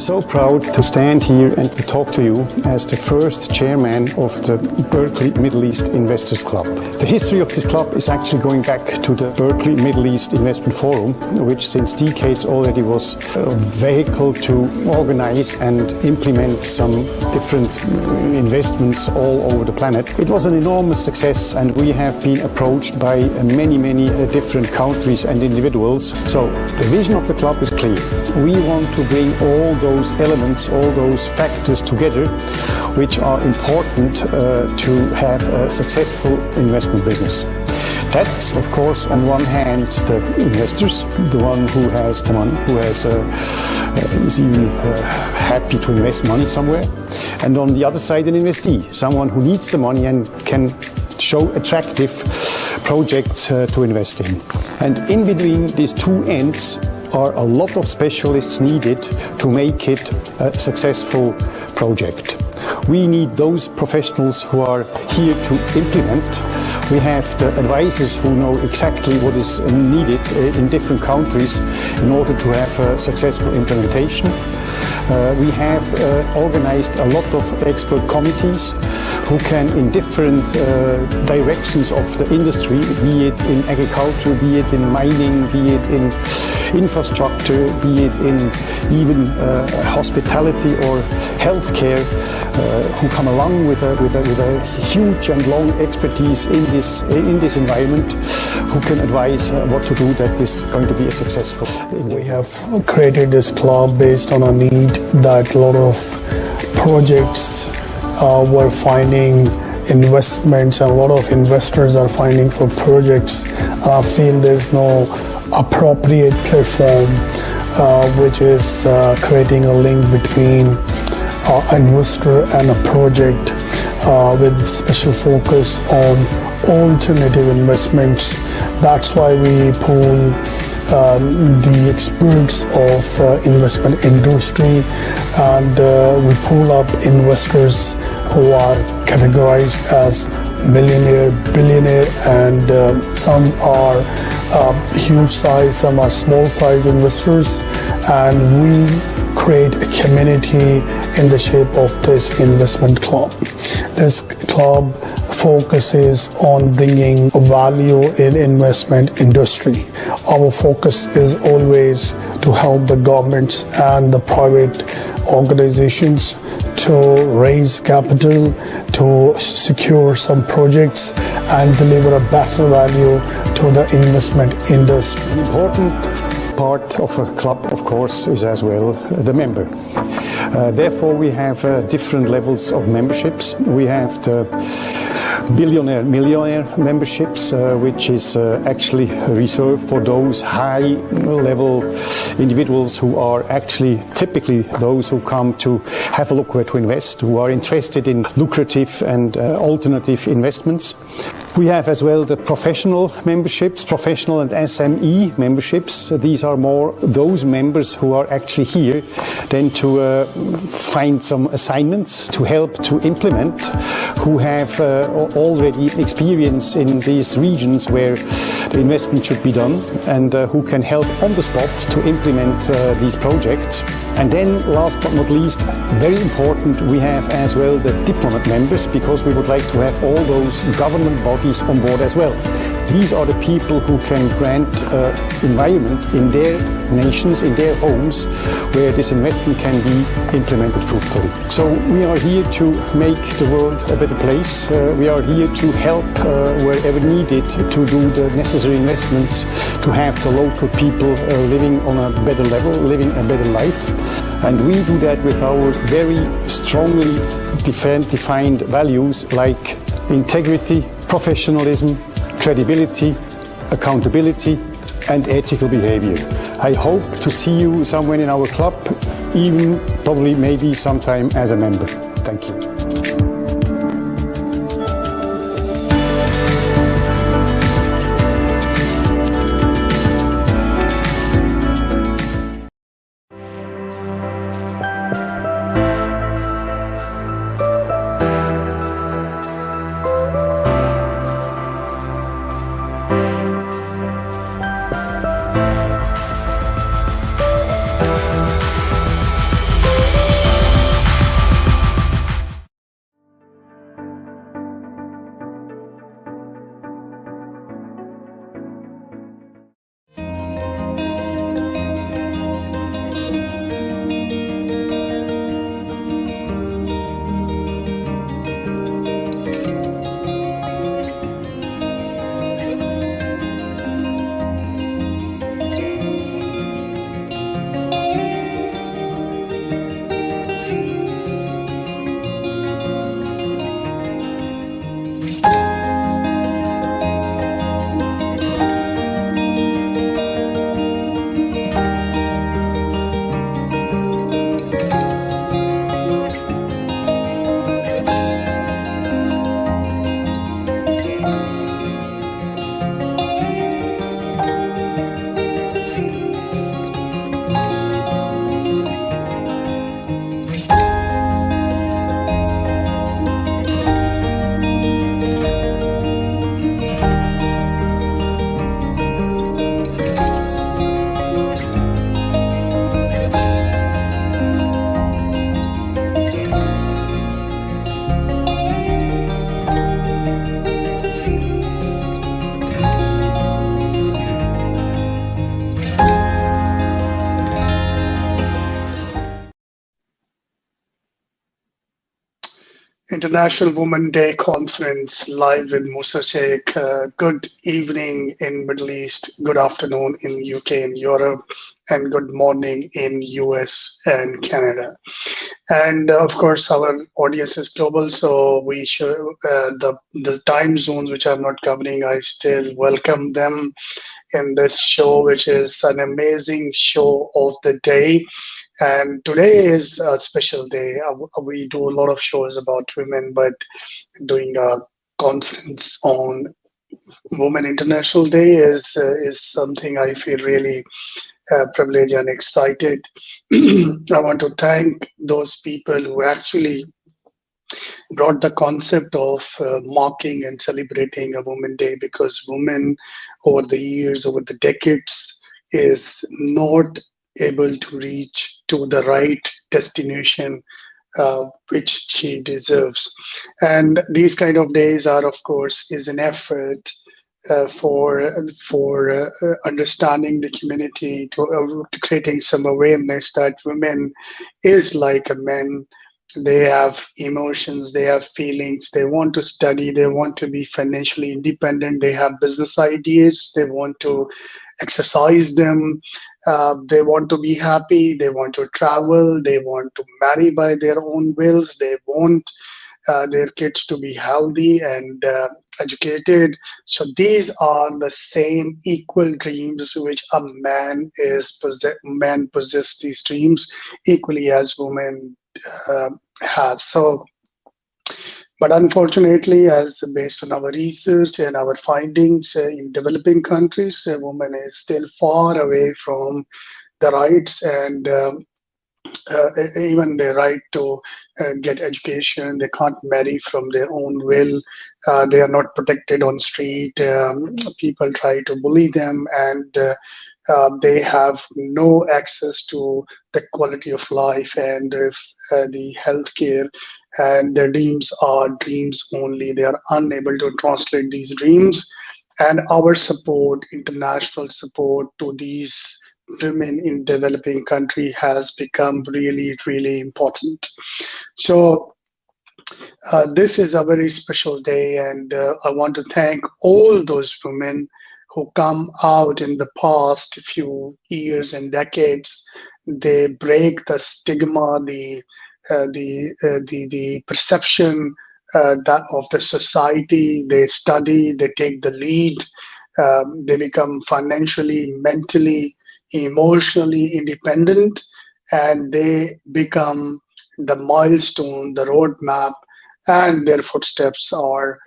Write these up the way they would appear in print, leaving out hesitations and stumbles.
so proud to stand here and to talk to you as the first chairman of the Berkeley Middle East Investors Club. The history of this club is actually going back to the Berkeley Middle East Investment Forum, which since decades already was a vehicle to organize and implement some different investments all over the planet. It was an enormous success, and we have been approached by many different countries and individuals. So the vision of the club is clear. We want to bring all those elements, all those factors together, which are important to have a successful investment business. That's, of course, on one hand, the investors, the one who has the money, who has is even happy to invest money somewhere, and on the other side, an investee, someone who needs the money and can show attractive projects to invest in. And in between these two ends are a lot of specialists needed to make it a successful project. We need those professionals who are here to implement. We have the advisors who know exactly what is needed in different countries in order to have a successful implementation. We have organized a lot of expert committees who can, in different directions of the industry, be it in agriculture, be it in mining, be it in infrastructure, be it in even hospitality or healthcare, who come along with a huge and long expertise in this environment, who can advise what to do that is going to be a successful. We have created this club based on a need that a lot of projects were finding investments, and a lot of investors are finding for projects. I feel there's no appropriate platform which is creating a link between an investor and a project with special focus on alternative investments. That's why we pool the experts of investment industry, and we pull up investors who are categorized as millionaire, billionaire, and some are huge size, some are small size investors, and we create a community in the shape of this investment club. This club focuses on bringing value in investment industry. Our focus is always to help the governments and the private organizations to raise capital, to secure some projects and deliver a better value to the investment industry. An important part of a club, of course, is as well the member. Therefore, we have different levels of memberships. We have the billionaire, millionaire memberships, which is actually reserved for those high-level individuals who are actually typically those who come to have a look where to invest, who are interested in lucrative and alternative investments. We have as well the professional memberships, professional and SME memberships. These are more those members who are actually here then to find some assignments, to help to implement, who have already experience in these regions where the investment should be done, and who can help on the spot to implement these projects. And then, last but not least, very important, we have as well the diplomat members, because we would like to have all those government bodies on board as well. These are the people who can grant environment in their nations, in their homes, where this investment can be implemented fruitfully. So we are here to make the world a better place. We are here to help wherever needed to do the necessary investments to have the local people living on a better level, living a better life. And we do that with our very strongly defined values like integrity, professionalism, credibility, accountability, and ethical behavior. I hope to see you somewhere in our club, even probably maybe sometime as a member. Thank you. International Women Day Conference live with Musa Sheikh. Good evening in Middle East, good afternoon in UK and Europe, and good morning in US and Canada. And of course, our audience is global, so we show the time zones which I'm not covering. I still welcome them in this show, which is an amazing show of the day. And today is a special day. We do a lot of shows about women, but doing a conference on Women International Day is something I feel really privileged and excited. I want to thank those people who actually brought the concept of marking and celebrating a Women Day, because women over the years, over the decades, is not able to reach to the right destination which she deserves. And these kind of days are, of course, is an effort for understanding the community, to creating some awareness that women is like a man. They have emotions, they have feelings, they want to study, they want to be financially independent, they have business ideas, they want to exercise them, they want to be happy, they want to travel, they want to marry by their own wills, they want their kids to be healthy and educated. So these are the same equal dreams which a man possess these dreams equally as women uh, has. So, but unfortunately, as based on our research and our findings in developing countries, a woman is still far away from the rights and even the right to get education. They can't marry from their own will. They are not protected on street. People try to bully them, and they have no access to the quality of life and the healthcare. And their dreams are dreams only. They are unable to translate these dreams. And our support, international support to these women in developing country has become really, really important. So this is a very special day, and I want to thank all those women who come out in the past few years and decades. They break the stigma, the perception that of the society. They study, they take the lead, they become financially, mentally, emotionally independent, and they become the milestone, the roadmap, and their footsteps are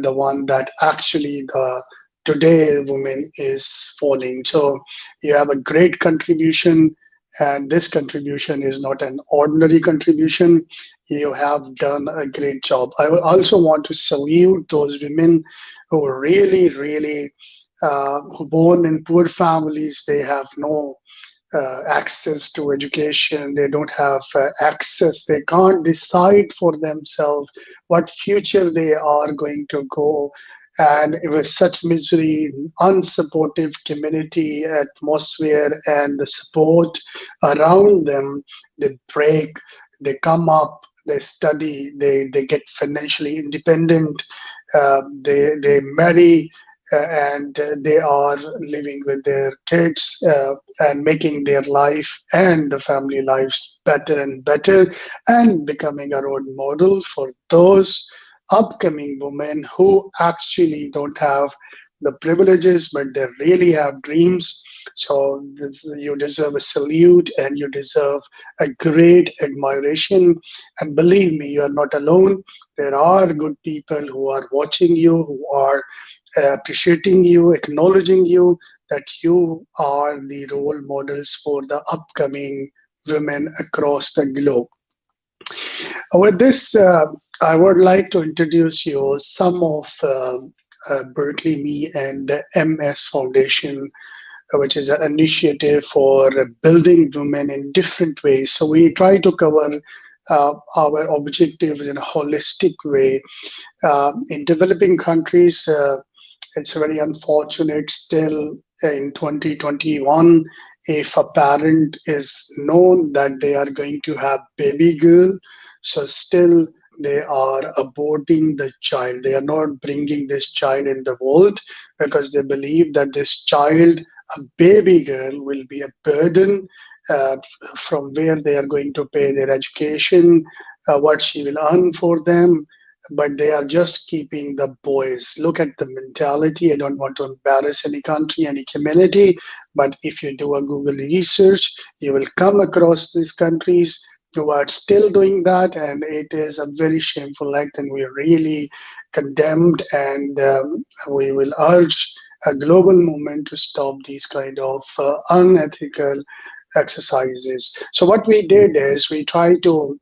the one that actually the today woman is following. So you have a great contribution, and this contribution is not an ordinary contribution. You have done a great job. I also want to salute those women who are really, really who born in poor families. They have no access to education. They don't have access. They can't decide for themselves what future they are going to go. And with such misery, unsupportive community atmosphere, and the support around them, they break, they come up, they study, they get financially independent, they marry, and they are living with their kids and making their life and the family lives better and better, and becoming a role model for those upcoming women who actually don't have the privileges, but they really have dreams. So you deserve a salute, and you deserve a great admiration. And believe me, you are not alone. There are good people who are watching you, who are appreciating you, acknowledging you, that you are the role models for the upcoming women across the globe. With this, I would like to introduce you some of Berkeley Me and MS Foundation, which is an initiative for building women in different ways. So we try to cover our objectives in a holistic way. In developing countries, it's very unfortunate still in 2021, if a parent is known that they are going to have baby girl, so still they are aborting the child. They are not bringing this child in the world because they believe that this child, a baby girl, will be a burden uh, from where they are going to pay their education, what she will earn for them. But they are just keeping the boys. Look at the mentality. I don't want to embarrass any country, any community, but if you do a Google research, you will come across these countries who are still doing that, and it is a very shameful act, and we are really condemned, and we will urge a global movement to stop these kind of unethical exercises. So what we did is we tried to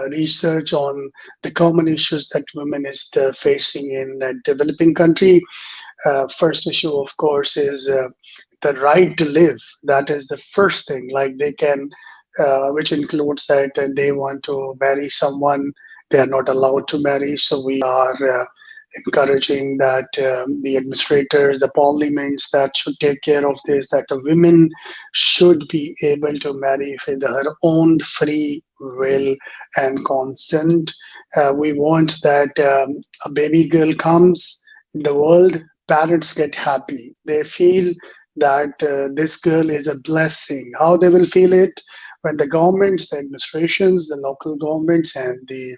research on the common issues that women is facing in a developing country. First issue, of course, is the right to live. That is the first thing. Like they can, which includes that they want to marry someone, they are not allowed to marry. So we are encouraging that the administrators, the parliaments that should take care of this, that the women should be able to marry with her own free will and consent. We want that a baby girl comes in the world, parents get happy. They feel that this girl is a blessing. How they will feel it? When the governments, the administrations, the local governments, and the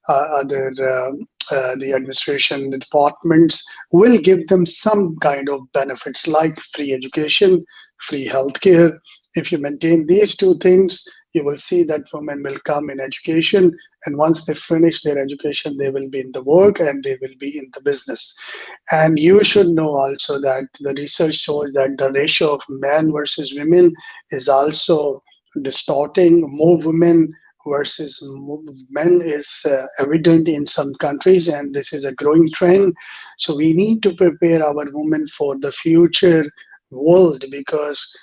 other the administration departments will give them some kind of benefits like free education, free healthcare. If you maintain these two things, you will see that women will come in education, and once they finish their education, they will be in the work and they will be in the business. And you should know also that the research shows that the ratio of men versus women is also distorting. More women versus men is evident in some countries, and this is a growing trend. So we need to prepare our women for the future world, because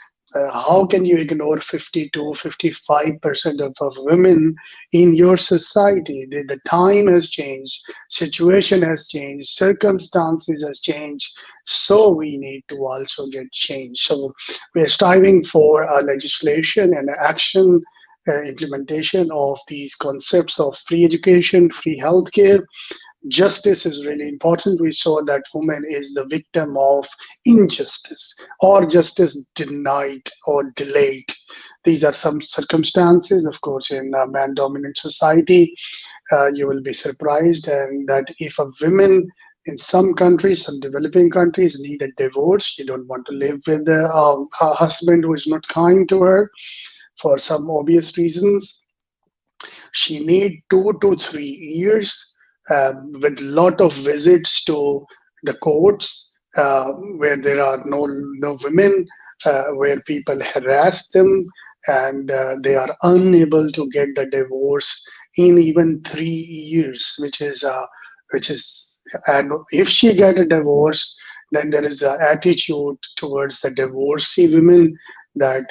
how can you ignore 50 to 55% of women in your society? The time has changed, situation has changed, circumstances has changed, so we need to also get change. So we are striving for a legislation and action implementation of these concepts of free education, free healthcare. Justice is really important. We saw that woman is the victim of injustice or justice denied or delayed. These are some circumstances, of course, in a man dominant society. You will be surprised, and that if a woman in some countries, some developing countries, need a divorce, she don't want to live with a husband who is not kind to her for some obvious reasons. She need 2 to 3 years with lot of visits to the courts where there are no women, where people harass them, and they are unable to get the divorce in even 3 years, which is and if she get a divorce, then there is an attitude towards the divorcee women that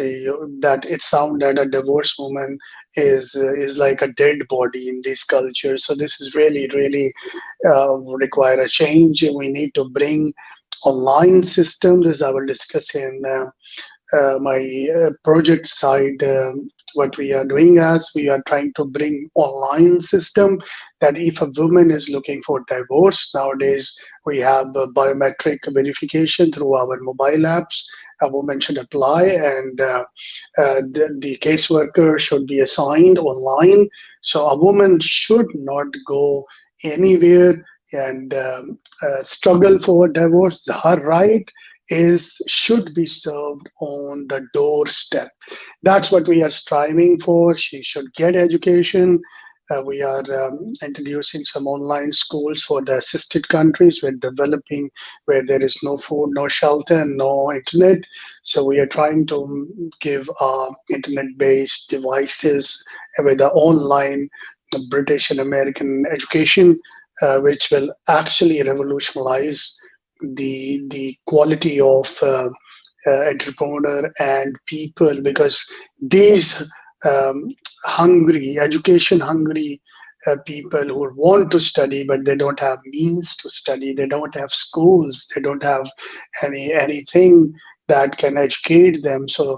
that it sounds that a divorced woman is like a dead body in this culture. So this is really require a change. We need to bring online systems, as I will discuss in my project side. What we are doing as we are trying to bring online system that if a woman is looking for divorce nowadays, we have biometric verification through our mobile apps. A woman should apply, and the caseworker should be assigned online. So a woman should not go anywhere and struggle for divorce. Her right is should be served on the doorstep. That's what we are striving for. She should get education. We are introducing some online schools for the assisted countries. We're developing where there is no food, no shelter, no internet. So we are trying to give internet-based devices with the online British and American education, which will actually revolutionize the quality of entrepreneur and people, because these education hungry people who want to study but they don't have means to study, they don't have schools, they don't have anything that can educate them. So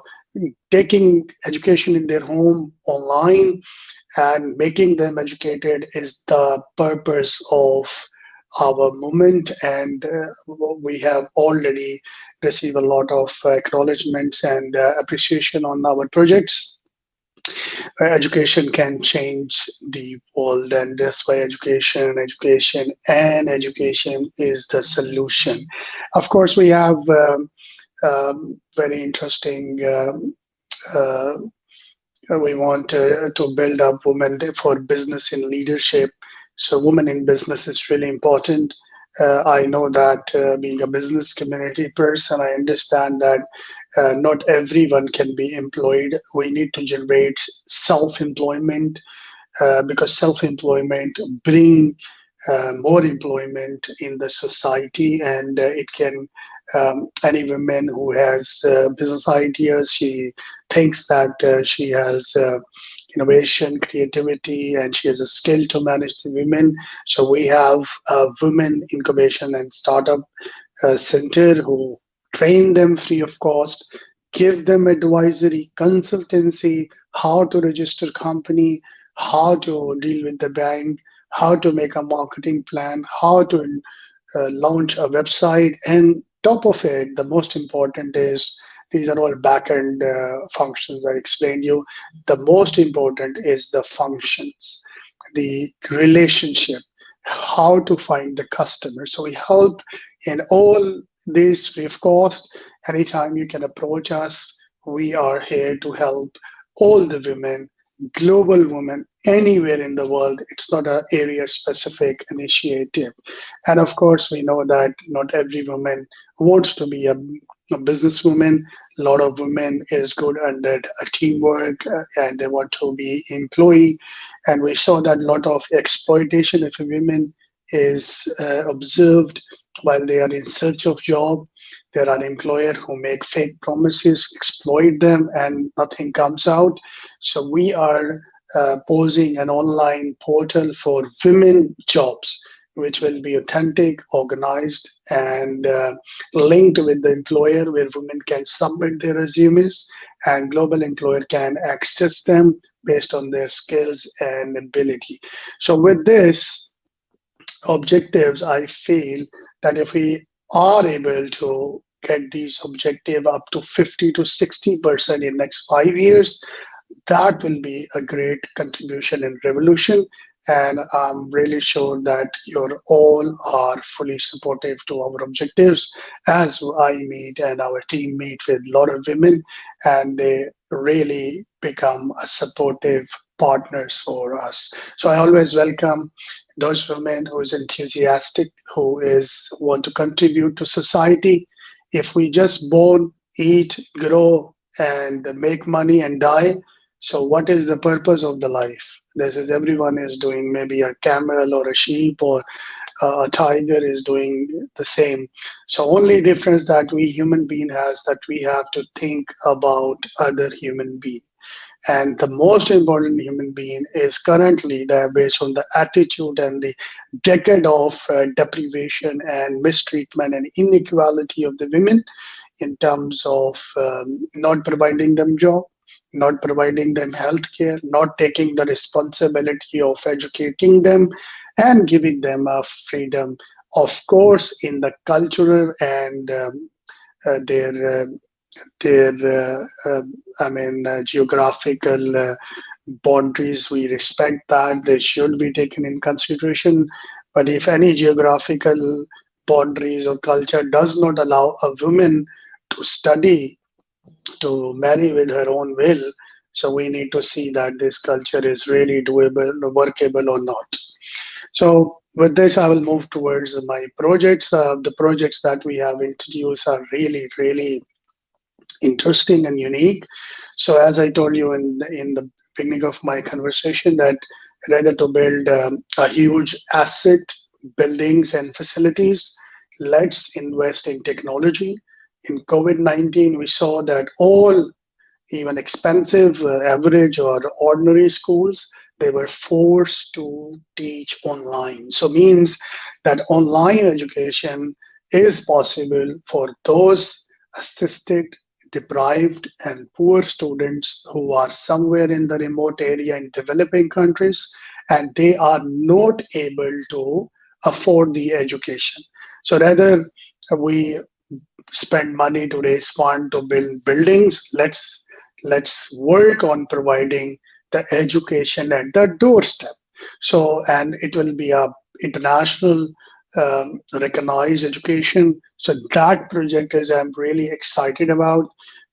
taking education in their home online and making them educated is the purpose of our movement. And we have already received a lot of acknowledgements and appreciation on our projects. Education can change the world, and that's why education is the solution. Of course, we have very interesting uh, we want to build up women for business in leadership. So, women in business is really important. I know that being a business community person, I understand that not everyone can be employed. We need to generate self-employment because self-employment bring more employment in the society, and it can any woman who has business ideas, she thinks that she has innovation, creativity, and she has a skill to manage the women. So we have a women incubation and startup center who train them free of cost, give them advisory, consultancy, how to register company, how to deal with the bank, how to make a marketing plan, how to launch a website, and top of it, the most important is these are all back-end functions I explained you. The most important is the functions, the relationship, how to find the customer. So we help in all this free of cost. Anytime you can approach us, we are here to help all the women, global women, anywhere in the world. It's not an area specific initiative. And of course, we know that not every woman wants to be a businesswoman. A lot of women is good under a teamwork and they want to be employee. And we saw that a lot of exploitation of women is observed while they are in search of job. There are employers who make fake promises, exploit them, and nothing comes out. So we are posing an online portal for women jobs, which will be authentic, organized, and linked with the employer, where women can submit their resumes and global employer can access them based on their skills and ability. So with this objectives, I feel that if we are able to get these objective up to 50 to 60% in next 5 years, that will be a great contribution and revolution. And I'm really sure that you all are fully supportive to our objectives as I meet and our team meet with a lot of women, and they really become a supportive partners for us. So I always welcome those women who is enthusiastic, who is want to contribute to society. If we just born, eat, grow, and make money and die, so what is the purpose of the life? This is everyone is doing maybe a camel or a sheep or a tiger is doing the same. So only difference that we human being has that we have to think about other human being. And the most important human being is currently there based on the attitude and the decade of deprivation and mistreatment and inequality of the women in terms of not providing them job, not providing them health care, not taking the responsibility of educating them and giving them a freedom. Of course, in the cultural and their geographical boundaries, we respect that they should be taken in consideration. But if any geographical boundaries or culture does not allow a woman to study, to marry with her own will, so we need to see that this culture is really doable, workable or not. So with this, I will move towards my projects. The projects that we have introduced are really, really interesting and unique. So as I told you in the beginning of my conversation, that rather to build a huge asset, buildings and facilities, let's invest in technology. In COVID-19, we saw that all even expensive, average or ordinary schools, they were forced to teach online. So means that online education is possible for those assisted, deprived and poor students who are somewhere in the remote area in developing countries, and they are not able to afford the education. So rather we spend money to raise fund to build buildings. Let's work on providing the education at the doorstep. So, and it will be a international recognized education. So that project is I'm really excited about,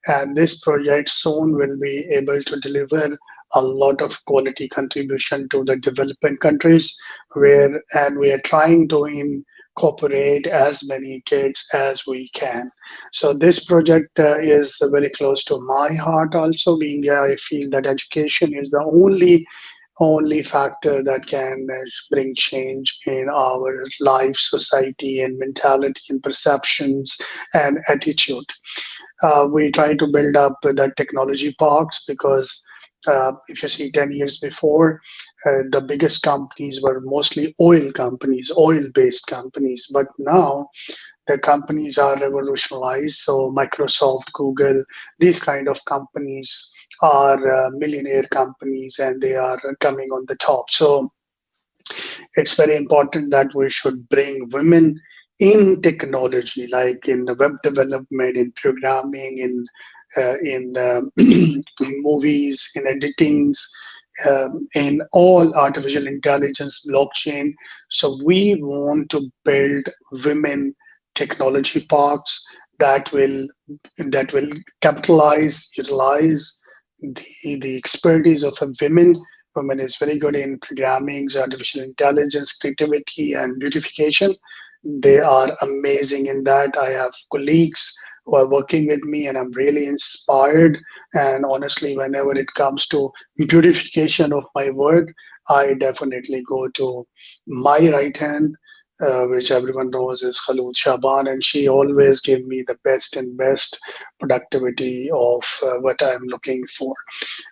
and this project soon will be able to deliver a lot of quality contribution to the developing countries, where and we are trying to incorporate as many kids as we can. So this project is very close to my heart also, being I feel that education is the only factor that can bring change in our life, society, and mentality, and perceptions and attitude. We try to build up the technology parks because if you see 10 years before, the biggest companies were mostly oil companies, oil-based companies. But now the companies are revolutionized. So Microsoft, Google, these kind of companies are millionaire companies, and they are coming on the top. So it's very important that we should bring women in technology, like in the web development, in programming, in movies, in editings, in all artificial intelligence, blockchain. So we want to build women technology parks that will that will capitalize, utilize the expertise of a women. Women is very good in programming, artificial intelligence, creativity, and beautification. They are amazing in that. I have colleagues who are working with me, and I'm really inspired. And honestly, whenever it comes to beautification of my work, I definitely go to my right hand, which everyone knows is Khalud Shaban, and she always give me the best and best productivity of what I'm looking for.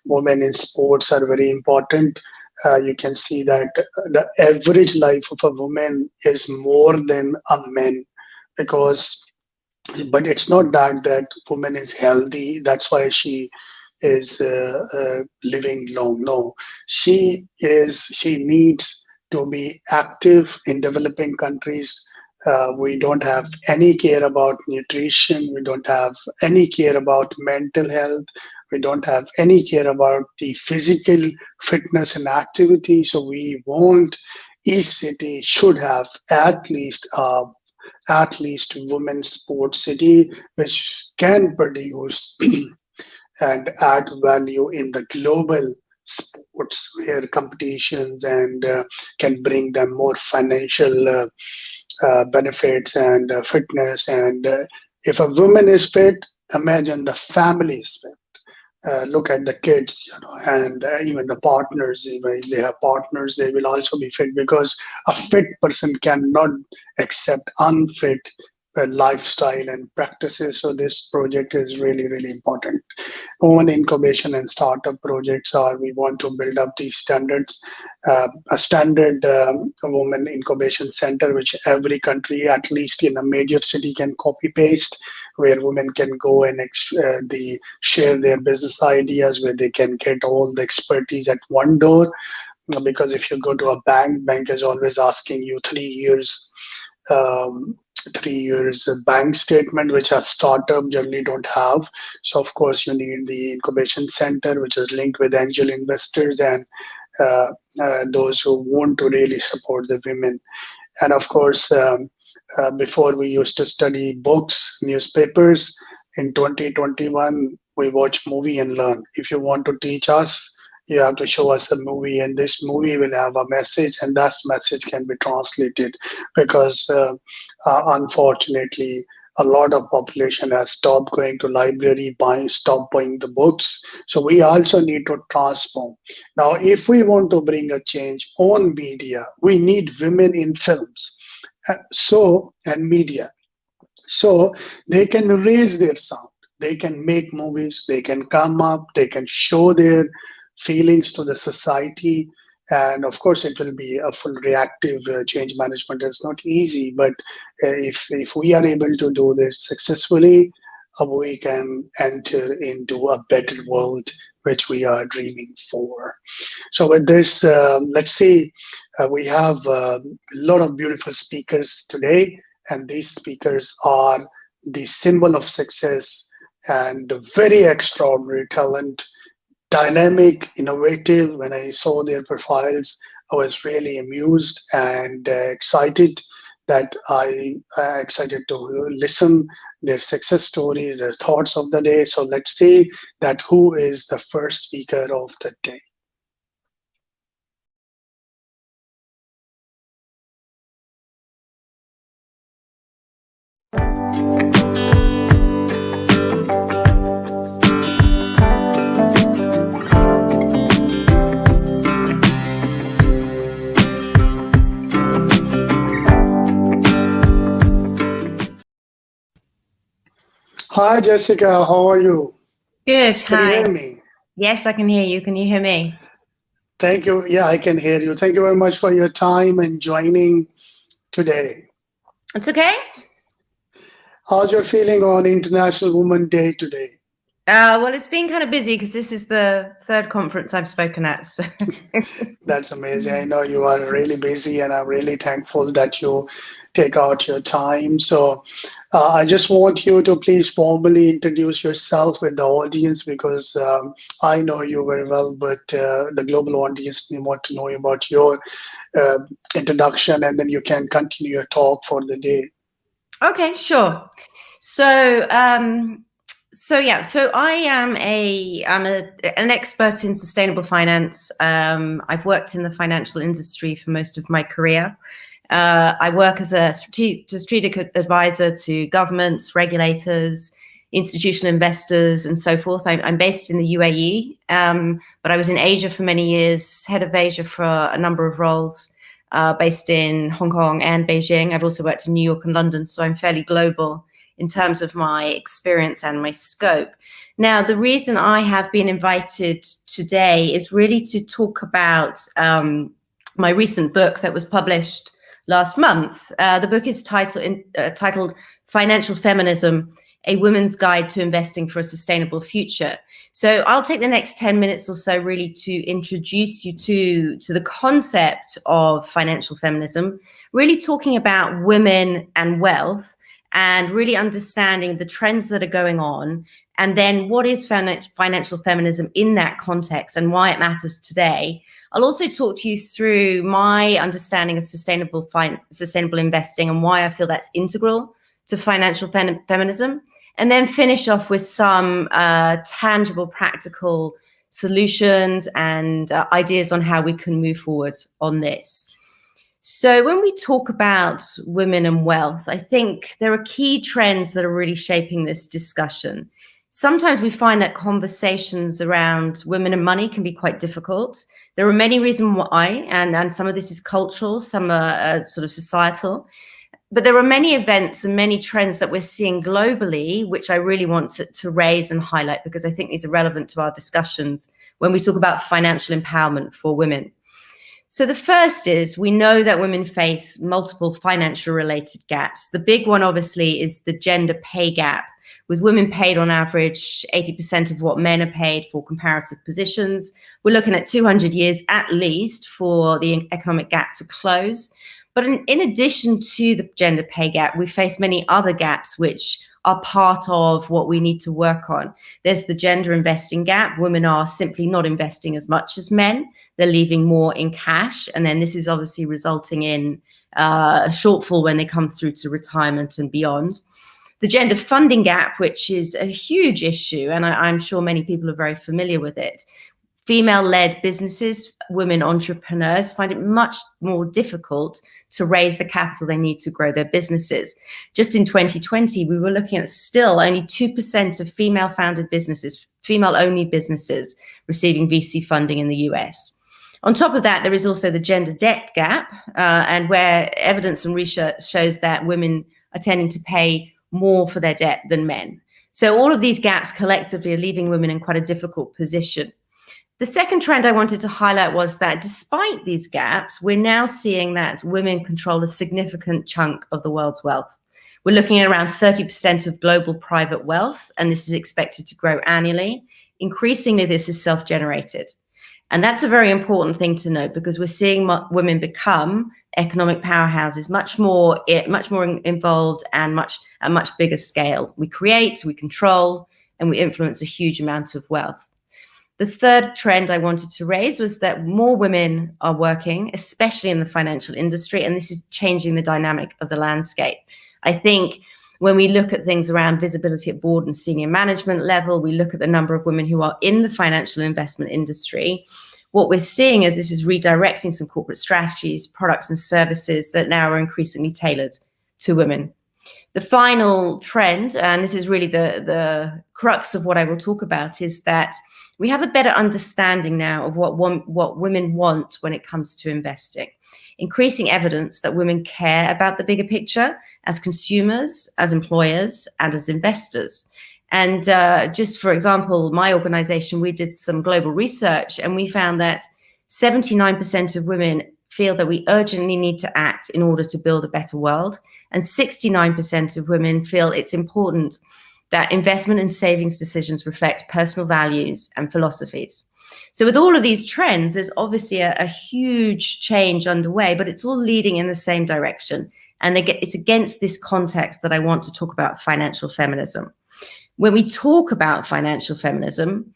Women in sports are very important. You can see that the average life of a woman is more than a man, because but it's not that woman is healthy, that's why she is living long. No, she needs to be active. In developing countries, we don't have any care about nutrition, we don't have any care about mental health, we don't have any care about the physical fitness and activity. So we want each city should have at least women's sports city, which can produce and add value in the global sports, where competitions and can bring them more financial benefits and fitness. And if a woman is fit, imagine the family is fit. Look at the kids, and even the partners. If they have partners, they will also be fit, because a fit person cannot accept unfit lifestyle and practices. So this project is really, really important. Women incubation and startup projects are, we want to build up these standards, a standard women incubation center, which every country, at least in a major city, can copy paste, where women can go and share their business ideas, where they can get all the expertise at one door. Because if you go to a bank is always asking you 3 years um, 3 years bank statement, which a startup generally don't have. So of course you need the incubation center, which is linked with angel investors and uh, those who want to really support the women. And of course, before we used to study books, newspapers. In 2021, we watch movie and learn. If you want to teach us, you have to show us a movie, and this movie will have a message, and that message can be translated. Because unfortunately, a lot of population has stopped going to library, stopped buying the books. So we also need to transform. Now, if we want to bring a change on media, we need women in films, and media, so they can raise their sound, they can make movies, they can come up, they can show their feelings to the society. And of course it will be a full reactive change management. It's not easy, but if we are able to do this successfully, we can enter into a better world which we are dreaming for. So with this, let's see, we have a lot of beautiful speakers today, and these speakers are the symbol of success and very extraordinary talent, dynamic, innovative. When I saw their profiles, I was really amused and excited that I excited to listen their success stories, their thoughts of the day. So let's see that who is the first speaker of the day. Hi, Jessica. How are you? Good. Can you Hi. hear me? Yes, I can hear you. Can you hear me? Thank you. Yeah, I can hear you. Thank you very much for your time and joining today. It's okay. How's your feeling on International Women's Day today? Well, it's been kind of busy because this is the third conference I've spoken at. So. That's amazing. I know you are really busy, and I'm really thankful that you take out your time. So I just want you to please formally introduce yourself with the audience, because I know you very well, but the global audience want to know about your introduction, and then you can continue your talk for the day. Okay, sure. So I am an expert in sustainable finance. I've worked in the financial industry for most of my career. I work as a strategic advisor to governments, regulators, institutional investors, and so forth. I'm based in the UAE, but I was in Asia for many years, head of Asia for a number of roles, based in Hong Kong and Beijing. I've also worked in New York and London, so I'm fairly global in terms of my experience and my scope. Now, the reason I have been invited today is really to talk about my recent book that was published last month. The book is titled Financial Feminism, A Woman's Guide to Investing for a Sustainable Future. So I'll take the next 10 minutes or so really to introduce you to the concept of financial feminism, really talking about women and wealth, and really understanding the trends that are going on, and then what is financial feminism in that context and why it matters today. I'll also talk to you through my understanding of sustainable investing and why I feel that's integral to financial feminism, and then finish off with some tangible, practical solutions and ideas on how we can move forward on this. So when we talk about women and wealth, I think there are key trends that are really shaping this discussion. Sometimes we find that conversations around women and money can be quite difficult. There are many reasons why, and some of this is cultural, some are sort of societal. But there are many events and many trends that we're seeing globally, which I really want to raise and highlight, because I think these are relevant to our discussions when we talk about financial empowerment for women. So the first is, we know that women face multiple financial related gaps. The big one, obviously, is the gender pay gap, with women paid on average 80% of what men are paid for comparative positions. We're looking at 200 years at least for the economic gap to close. But in addition to the gender pay gap, we face many other gaps which are part of what we need to work on. There's the gender investing gap. Women are simply not investing as much as men. They're leaving more in cash. And then this is obviously resulting in a shortfall when they come through to retirement and beyond. The gender funding gap, which is a huge issue, and I'm sure many people are very familiar with it. Female-led businesses, women entrepreneurs, find it much more difficult to raise the capital they need to grow their businesses. Just in 2020, we were looking at still only 2% of female-founded businesses, female-only businesses, receiving VC funding in the US. On top of that, there is also the gender debt gap, and where evidence and research shows that women are tending to pay more for their debt than men. So all of these gaps collectively are leaving women in quite a difficult position. The second trend I wanted to highlight was that despite these gaps, we're now seeing that women control a significant chunk of the world's wealth. We're looking at around 30% of global private wealth, and this is expected to grow annually. Increasingly, this is self-generated. And that's a very important thing to note, because we're seeing women become economic powerhouses much more involved and at much bigger scale. We create, we control, and we influence a huge amount of wealth. The third trend I wanted to raise was that more women are working, especially in the financial industry, and this is changing the dynamic of the landscape. I think when we look at things around visibility at board and senior management level, we look at the number of women who are in the financial investment industry. What we're seeing is this is redirecting some corporate strategies, products and services that now are increasingly tailored to women. The final trend, and this is really the crux of what I will talk about, is that we have a better understanding now of what women want when it comes to investing. Increasing evidence that women care about the bigger picture as consumers, as employers, and as investors. And just for example, my organization, we did some global research, and we found that 79% of women feel that we urgently need to act in order to build a better world. And 69% of women feel it's important that investment and savings decisions reflect personal values and philosophies. So with all of these trends, there's obviously a huge change underway, but it's all leading in the same direction. And it's against this context that I want to talk about financial feminism. When we talk about financial feminism,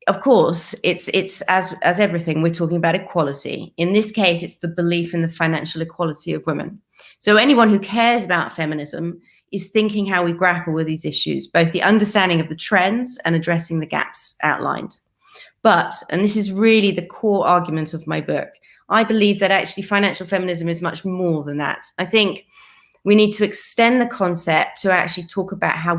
of course, it's as everything, we're talking about equality. In this case, it's the belief in the financial equality of women. So anyone who cares about feminism is thinking how we grapple with these issues, both the understanding of the trends and addressing the gaps outlined. But, and this is really the core argument of my book, I believe that actually financial feminism is much more than that. I think we need to extend the concept to actually talk about how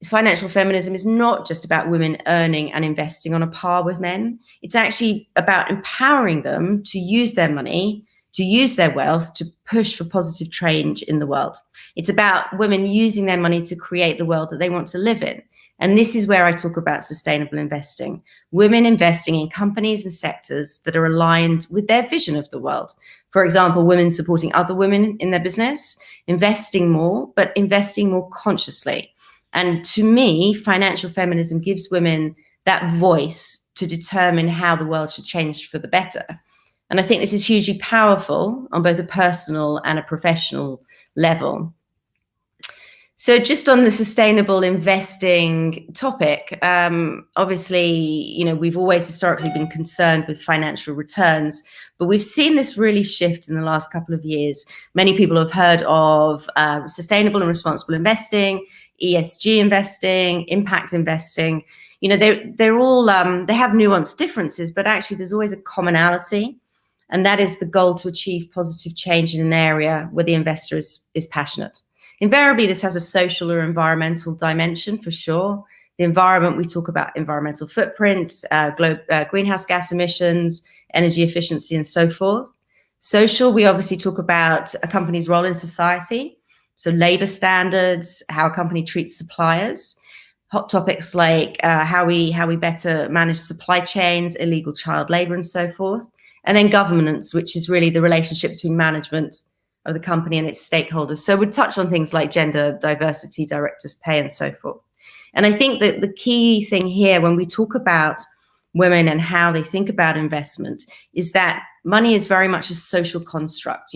financial feminism is not just about women earning and investing on a par with men. It's actually about empowering them to use their money, to use their wealth, to push for positive change in the world. It's about women using their money to create the world that they want to live in. And this is where I talk about sustainable investing. Women investing in companies and sectors that are aligned with their vision of the world. For example, women supporting other women in their business, investing more, but investing more consciously. And to me, financial feminism gives women that voice to determine how the world should change for the better. And I think this is hugely powerful on both a personal and a professional level. So just on the sustainable investing topic, obviously, we've always historically been concerned with financial returns, but we've seen this really shift in the last couple of years. Many people have heard of sustainable and responsible investing, ESG investing, impact investing. They're all, they have nuanced differences, but actually there's always a commonality. And that is the goal to achieve positive change in an area where the investor is passionate. Invariably, this has a social or environmental dimension for sure. The environment, we talk about environmental footprint, greenhouse gas emissions, energy efficiency, and so forth. Social, we obviously talk about a company's role in society. So labor standards, how a company treats suppliers, hot topics like how we better manage supply chains, illegal child labor, and so forth. And then governance, which is really the relationship between management of the company and its stakeholders. So we'd touch on things like gender diversity, directors' pay, and so forth. And I think that the key thing here when we talk about women and how they think about investment is that money is very much a social construct.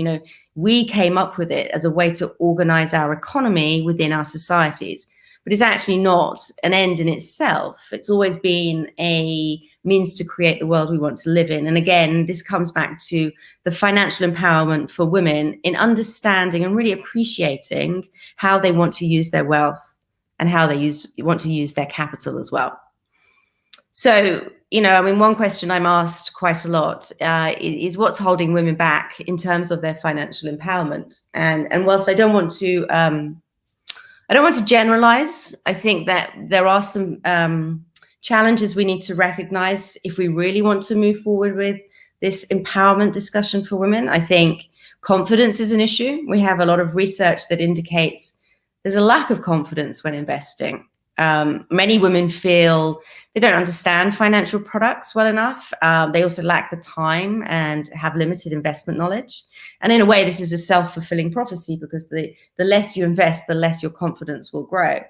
We came up with it as a way to organize our economy within our societies, but it's actually not an end in itself. It's always been a means to create the world we want to live in. And again, this comes back to the financial empowerment for women in understanding and really appreciating how they want to use their wealth and how they want to use their capital as well. So, one question I'm asked quite a lot is what's holding women back in terms of their financial empowerment? And whilst I don't want to generalize, I think that there are some challenges we need to recognize if we really want to move forward with this empowerment discussion for women. I think confidence is an issue. We have a lot of research that indicates there's a lack of confidence when investing. Many women feel they don't understand financial products well enough. They also lack the time and have limited investment knowledge. And in a way, this is a self-fulfilling prophecy, because the less you invest, the less your confidence will grow.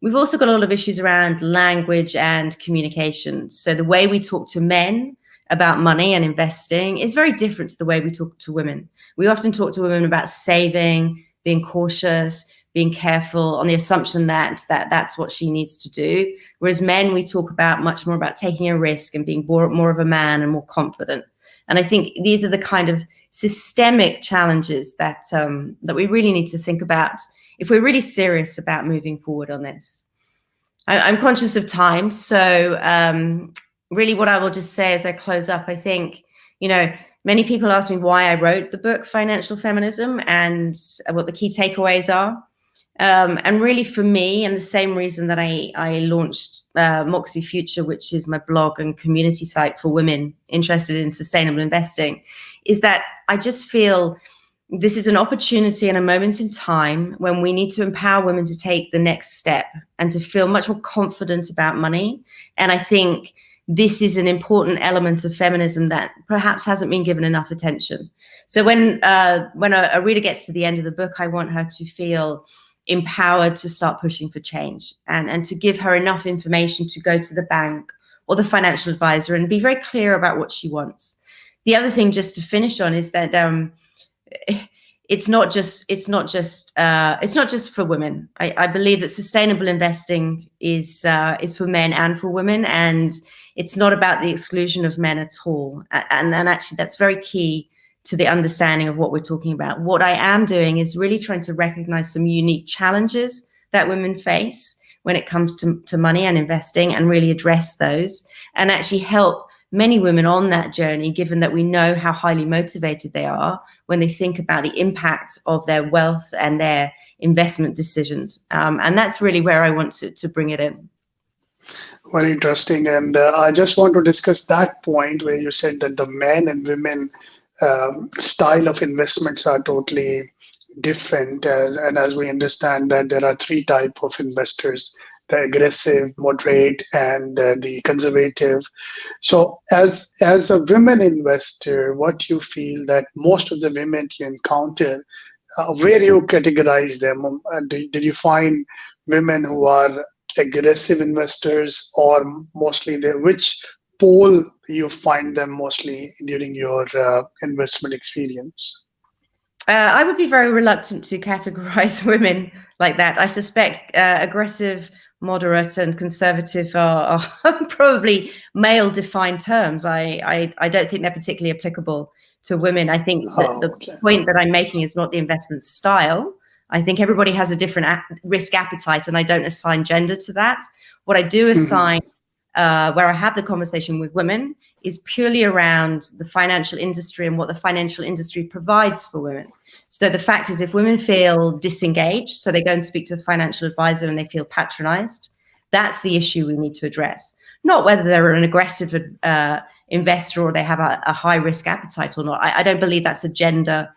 We've also got a lot of issues around language and communication. So the way we talk to men about money and investing is very different to the way we talk to women. We often talk to women about saving, being cautious, being careful, on the assumption that that's what she needs to do. Whereas men, we talk about much more about taking a risk and being more of a man and more confident. And I think these are the kind of systemic challenges that that we really need to think about if we're really serious about moving forward on this. I'm conscious of time, so really what I will just say as I close up, I think, many people ask me why I wrote the book Financial Feminism and what the key takeaways are. And really for me, and the same reason that I launched Moxie Future, which is my blog and community site for women interested in sustainable investing, is that I just feel this is an opportunity and a moment in time when we need to empower women to take the next step and to feel much more confident about money. And I think this is an important element of feminism that perhaps hasn't been given enough attention. So when a reader gets to the end of the book, I want her to feel empowered to start pushing for change, and to give her enough information to go to the bank or the financial advisor and be very clear about what she wants. The other thing, just to finish on, is that it's not just for women. I believe that sustainable investing is for men and for women, and it's not about the exclusion of men at all. And actually, that's very key to the understanding of what we're talking about. What I am doing is really trying to recognize some unique challenges that women face when it comes to money and investing, and really address those and actually help many women on that journey, given that we know how highly motivated they are when they think about the impact of their wealth and their investment decisions. And that's really where I want to bring it in. Very interesting. And I just want to discuss that point where you said that the men and women style of investments are totally different. And as we understand that there are three types of investors: the aggressive, moderate, and the conservative. So as a women investor, what you feel that most of the women you encounter, where you categorize them? Did you find women who are aggressive investors, or mostly which pole you find them mostly during your investment experience? I would be very reluctant to categorize women like that. I suspect aggressive, moderate, and conservative are probably male-defined terms. I don't think they're particularly applicable to women. I think that the point that I'm making is not the investment style. I think everybody has a different risk appetite, and I don't assign gender to that. What I do assign, where I have the conversation with women, is purely around the financial industry and what the financial industry provides for women. So the fact is, if women feel disengaged, so they go and speak to a financial advisor and they feel patronized, that's the issue we need to address. Not whether they're an aggressive investor or they have a high risk appetite or not. I don't believe that's a gender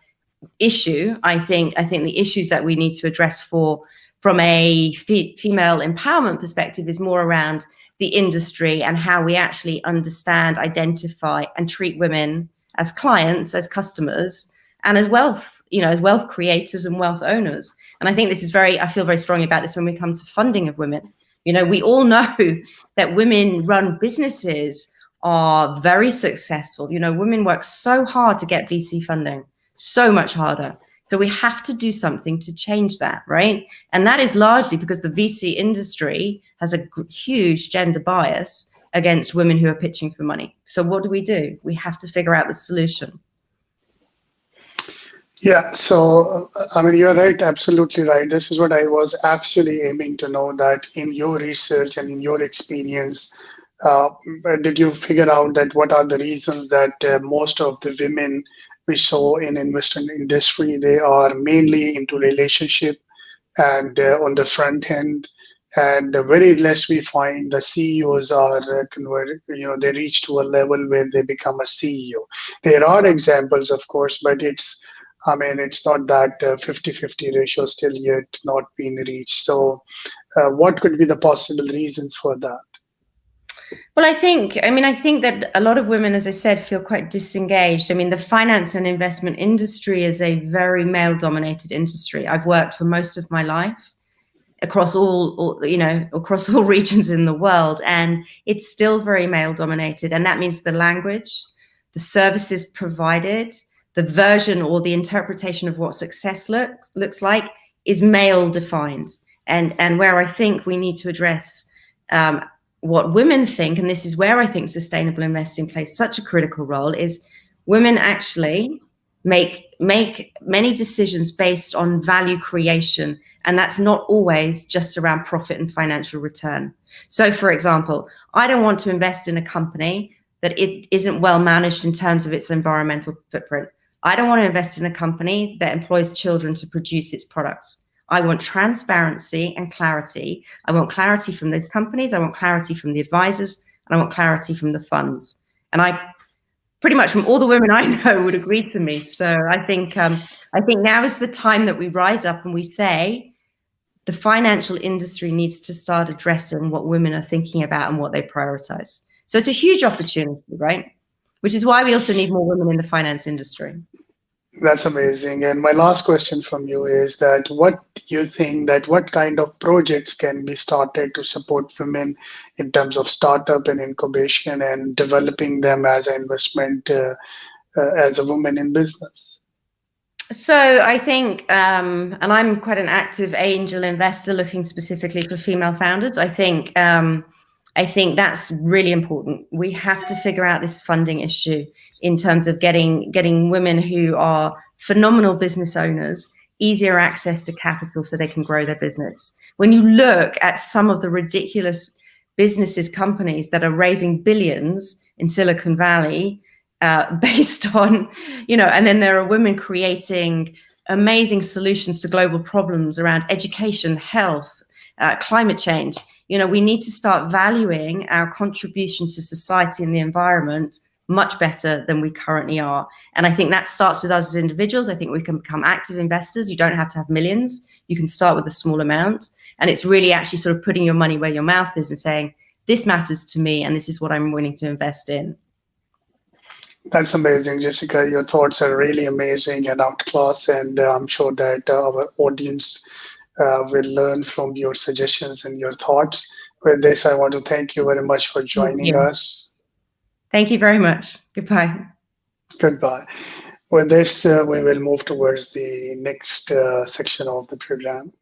issue. I think the issues that we need to address from a female empowerment perspective is more around the industry and how we actually understand, identify, and treat women as clients, as customers, and as wealth, as wealth creators and wealth owners. And I think I feel very strongly about this when we come to funding of women. We all know that women-run businesses are very successful. Women work so hard to get VC funding, so much harder. So we have to do something to change that, right? And that is largely because the VC industry has a huge gender bias against women who are pitching for money. So what do? We have to figure out the solution. Yeah, so you're right, absolutely right. This is what I was actually aiming to know, that in your research and in your experience, did you figure out that what are the reasons that most of the women we saw in investment industry, they are mainly into relationship and on the front end, and very less we find the CEOs are converted, they reach to a level where they become a CEO. There are examples, of course, but it's I mean, it's not that 50-50 ratio still yet not been reached. So what could be the possible reasons for that? Well, I think that a lot of women, as I said, feel quite disengaged. I mean, the finance and investment industry is a very male-dominated industry. I've worked for most of my life across across all regions in the world, and it's still very male-dominated. And that means the language, the services provided, the version or the interpretation of what success looks like is male-defined. And where I think we need to address what women think, and this is where I think sustainable investing plays such a critical role, is women actually make many decisions based on value creation, and that's not always just around profit and financial return. So, for example, I don't want to invest in a company that it isn't well managed in terms of its environmental footprint. I don't want to invest in a company that employs children to produce its products. I want transparency and clarity. I want clarity from those companies. I want clarity from the advisors, and I want clarity from the funds. And I pretty much from all the women I know would agree to me. So I think now is the time that we rise up and we say the financial industry needs to start addressing what women are thinking about and what they prioritize. So it's a huge opportunity, right? Which is why we also need more women in the finance industry. That's amazing. And my last question from you is that what kind of projects can be started to support women in terms of startup and incubation and developing them as an investment as a woman in business? So I think, and I'm quite an active angel investor looking specifically for female founders. I think that's really important. We have to figure out this funding issue in terms of getting women who are phenomenal business owners easier access to capital so they can grow their business. When you look at some of the ridiculous companies that are raising billions in Silicon Valley based on, and then there are women creating amazing solutions to global problems around education, health, climate change. We need to start valuing our contribution to society and the environment much better than we currently are. And I think that starts with us as individuals. I think we can become active investors. You don't have to have millions. You can start with a small amount. And it's really actually sort of putting your money where your mouth is and saying, this matters to me and this is what I'm willing to invest in. That's amazing, Jessica. Your thoughts are really amazing and outclass. And I'm sure that our audience will learn from your suggestions and your thoughts. With this, I want to thank you very much for joining us. Thank you very much. Goodbye. Goodbye. With this, we will move towards the next section of the program.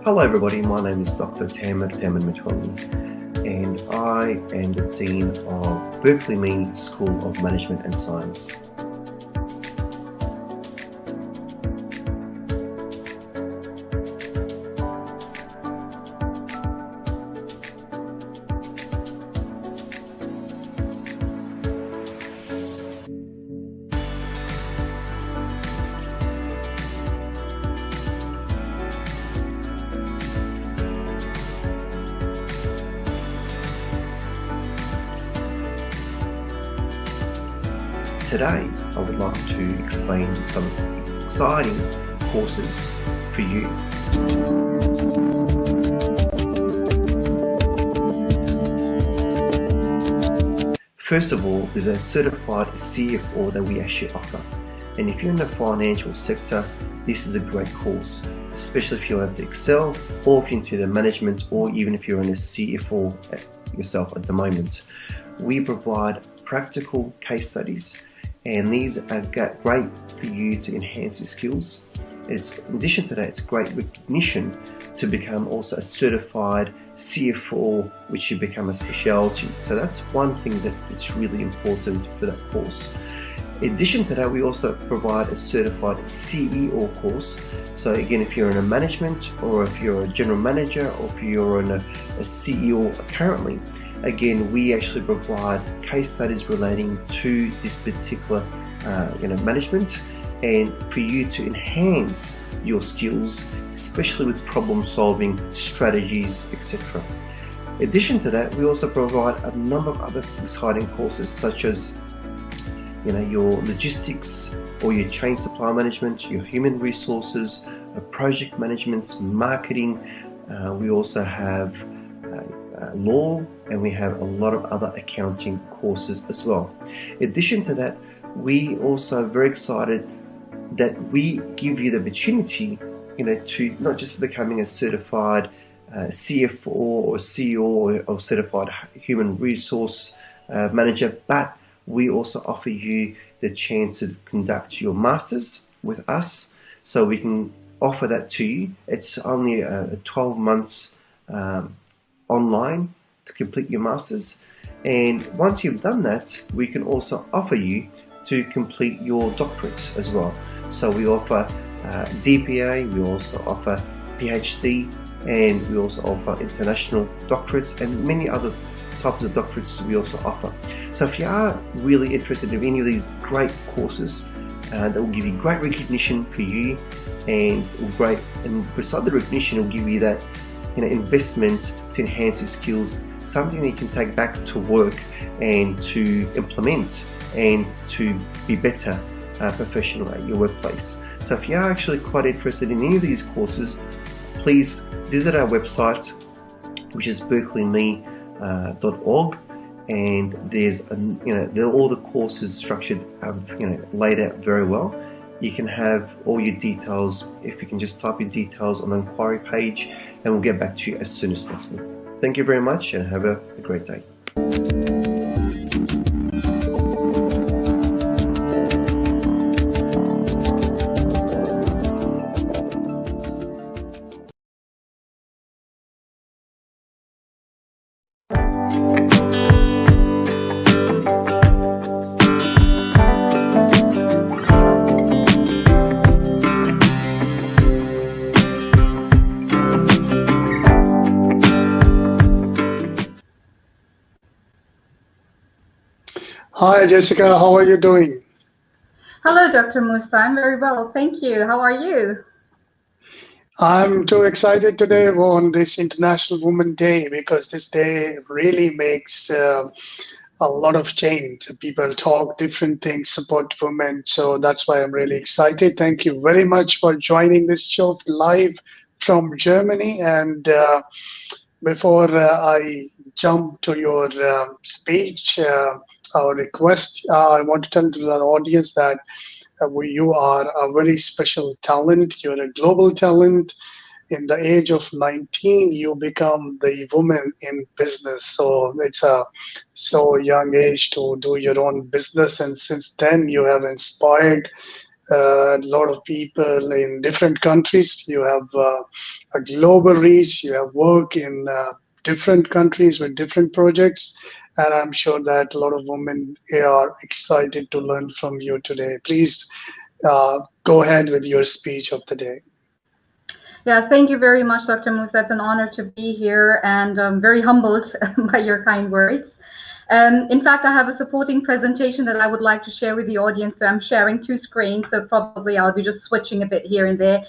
Hello everybody, my name is Dr. Tamer Matwani, and I am the Dean of Berkeley Mee School of Management and Science. Today, I would like to explain some exciting courses for you. First of all, there's a certified CFO that we actually offer. And if you're in the financial sector, this is a great course, especially if you want to excel, or if you're into the management, or even if you're in a CFO yourself at the moment. We provide practical case studies, and these are great for you to enhance your skills. In addition to that, it's great recognition to become also a certified CFO, which you become a specialty. So that's one thing that it's really important for that course. In addition to that, we also provide a certified CEO course. So again, if you're in a management, or if you're a general manager, or if you're in a CEO currently, again, we actually provide case studies relating to this particular management, and for you to enhance your skills, especially with problem solving, strategies, etc. In addition to that, we also provide a number of other exciting courses such as your logistics or your chain supply management, your human resources, project management, marketing. We also have law, and we have a lot of other accounting courses as well. In addition to that, we also are very excited that we give you the opportunity to not just becoming a certified CFO or CEO or certified human resource manager, but we also offer you the chance to conduct your masters with us, so we can offer that to you. It's only a 12 months online to complete your masters, and once you've done that, we can also offer you to complete your doctorates as well. So we offer DPA, we also offer PhD, and we also offer international doctorates and many other types of doctorates we also offer. So if you are really interested in any of these great courses, that will give you great recognition for you, and beside the recognition, it will give you that investment to enhance your skills, something that you can take back to work and to implement and to be better professional at your workplace. So if you are actually quite interested in any of these courses, please visit our website, which is berkeleyme.org, and there's all the courses structured laid out very well. You can have all your details if you can just type your details on the inquiry page, and we'll get back to you as soon as possible. Thank you very much, and have a great day. Hi, Jessica. How are you doing? Hello, Dr. Musa. I'm very well. Thank you. How are you? I'm too excited today on this International Women's Day, because this day really makes a lot of change. People talk different things, support women. So that's why I'm really excited. Thank you very much for joining this show live from Germany. And before I jump to your speech, our request, I want to tell to the audience that you are a very special talent. You're a global talent. In the age of 19, you become the woman in business. So it's a so young age to do your own business. And since then, you have inspired a lot of people in different countries. You have a global reach. You have work in different countries with different projects. And I'm sure that a lot of women are excited to learn from you today. Please go ahead with your speech of the day. Yeah, thank you very much, Dr. Musa. It's an honor to be here, and I'm very humbled by your kind words. In fact, I have a supporting presentation that I would like to share with the audience. So I'm sharing two screens, so probably I'll be just switching a bit here and there.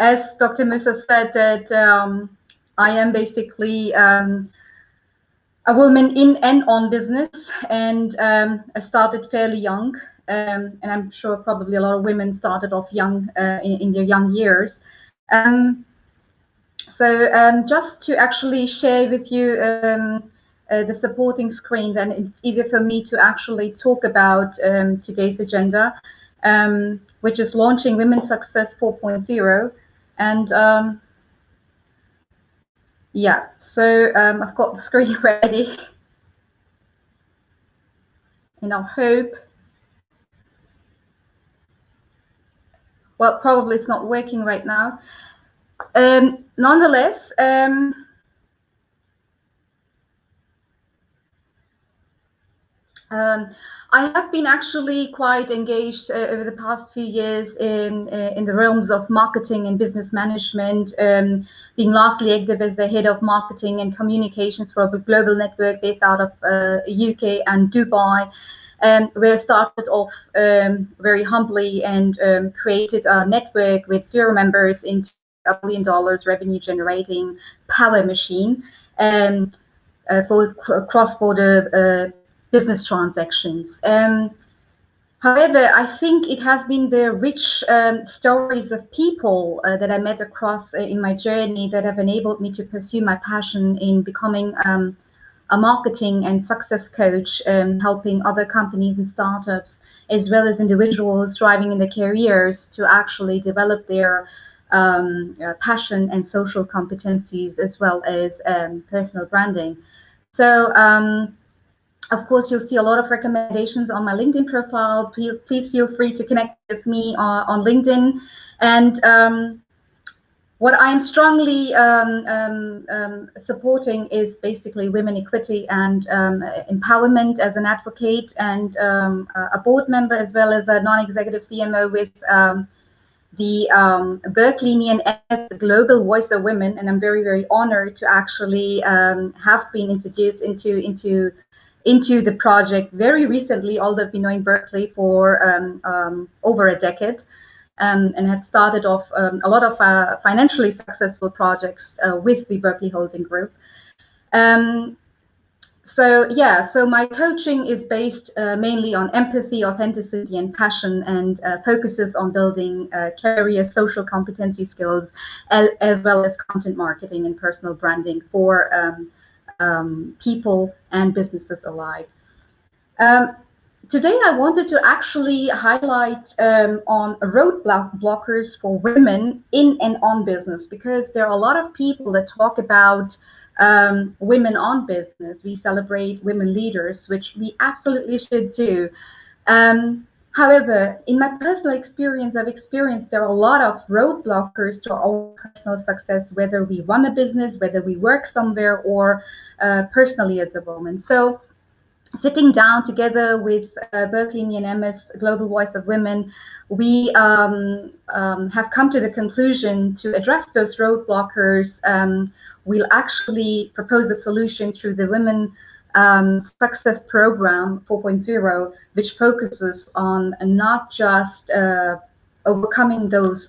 As Dr. Musa said, that I am basically a woman in and on business, and I started fairly young, and I'm sure probably a lot of women started off young in their young years. Just to actually share with you the supporting screen, then it's easier for me to actually talk about today's agenda, which is launching Women's Success 4.0. And yeah, so I've got the screen ready, and I hope, well, probably it's not working right now. Nonetheless, I have been actually quite engaged over the past few years in the realms of marketing and business management, being lastly active as the head of marketing and communications for a global network based out of UK and Dubai, where I started off very humbly and created a network with 0 members into $1 billion revenue generating power machine for cross-border business transactions. However, I think it has been the rich stories of people that I met across in my journey that have enabled me to pursue my passion in becoming a marketing and success coach, helping other companies and startups, as well as individuals thriving in their careers to actually develop their passion and social competencies, as well as personal branding. So, of course, you'll see a lot of recommendations on my LinkedIn profile. Please feel free to connect with me on LinkedIn. And what I'm strongly supporting is basically women equity and empowerment as an advocate and a board member, as well as a non-executive CMO with the Berkeley Me and MS Global Voice of Women. And I'm very, very honored to actually have been introduced into the project very recently, although I've been knowing Berkeley for over a decade, and have started off a lot of financially successful projects with the Berkeley Holding Group. So my coaching is based mainly on empathy, authenticity, and passion, and focuses on building career social competency skills, as well as content marketing and personal branding for people and businesses alike. Today, I wanted to actually highlight on roadblockers for women in and on business, because there are a lot of people that talk about women on business. We celebrate women leaders, which we absolutely should do. However, in my personal experience, I've experienced there are a lot of roadblockers to our own personal success, whether we run a business, whether we work somewhere, or personally as a woman. So sitting down together with Berkeley Me and MS Global Voice of Women, we have come to the conclusion to address those roadblockers. We'll actually propose a solution through the Women Success Program 4.0, which focuses on not just overcoming those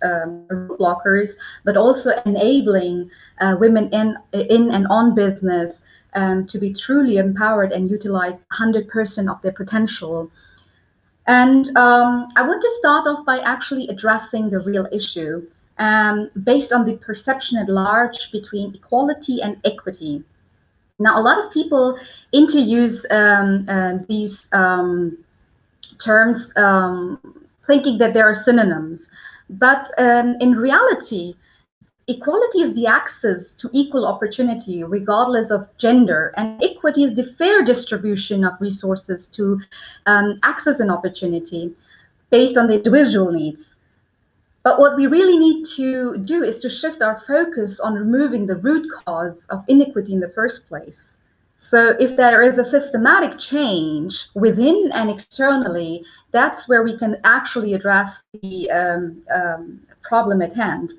blockers, but also enabling women in and on business to be truly empowered and utilize 100% of their potential. And I want to start off by actually addressing the real issue based on the perception at large between equality and equity. Now, a lot of people interuse these terms thinking that they are synonyms, but in reality, equality is the access to equal opportunity regardless of gender, and equity is the fair distribution of resources to access an opportunity based on the individual needs. But what we really need to do is to shift our focus on removing the root cause of inequity in the first place. So if there is a systematic change within and externally, that's where we can actually address the problem at hand.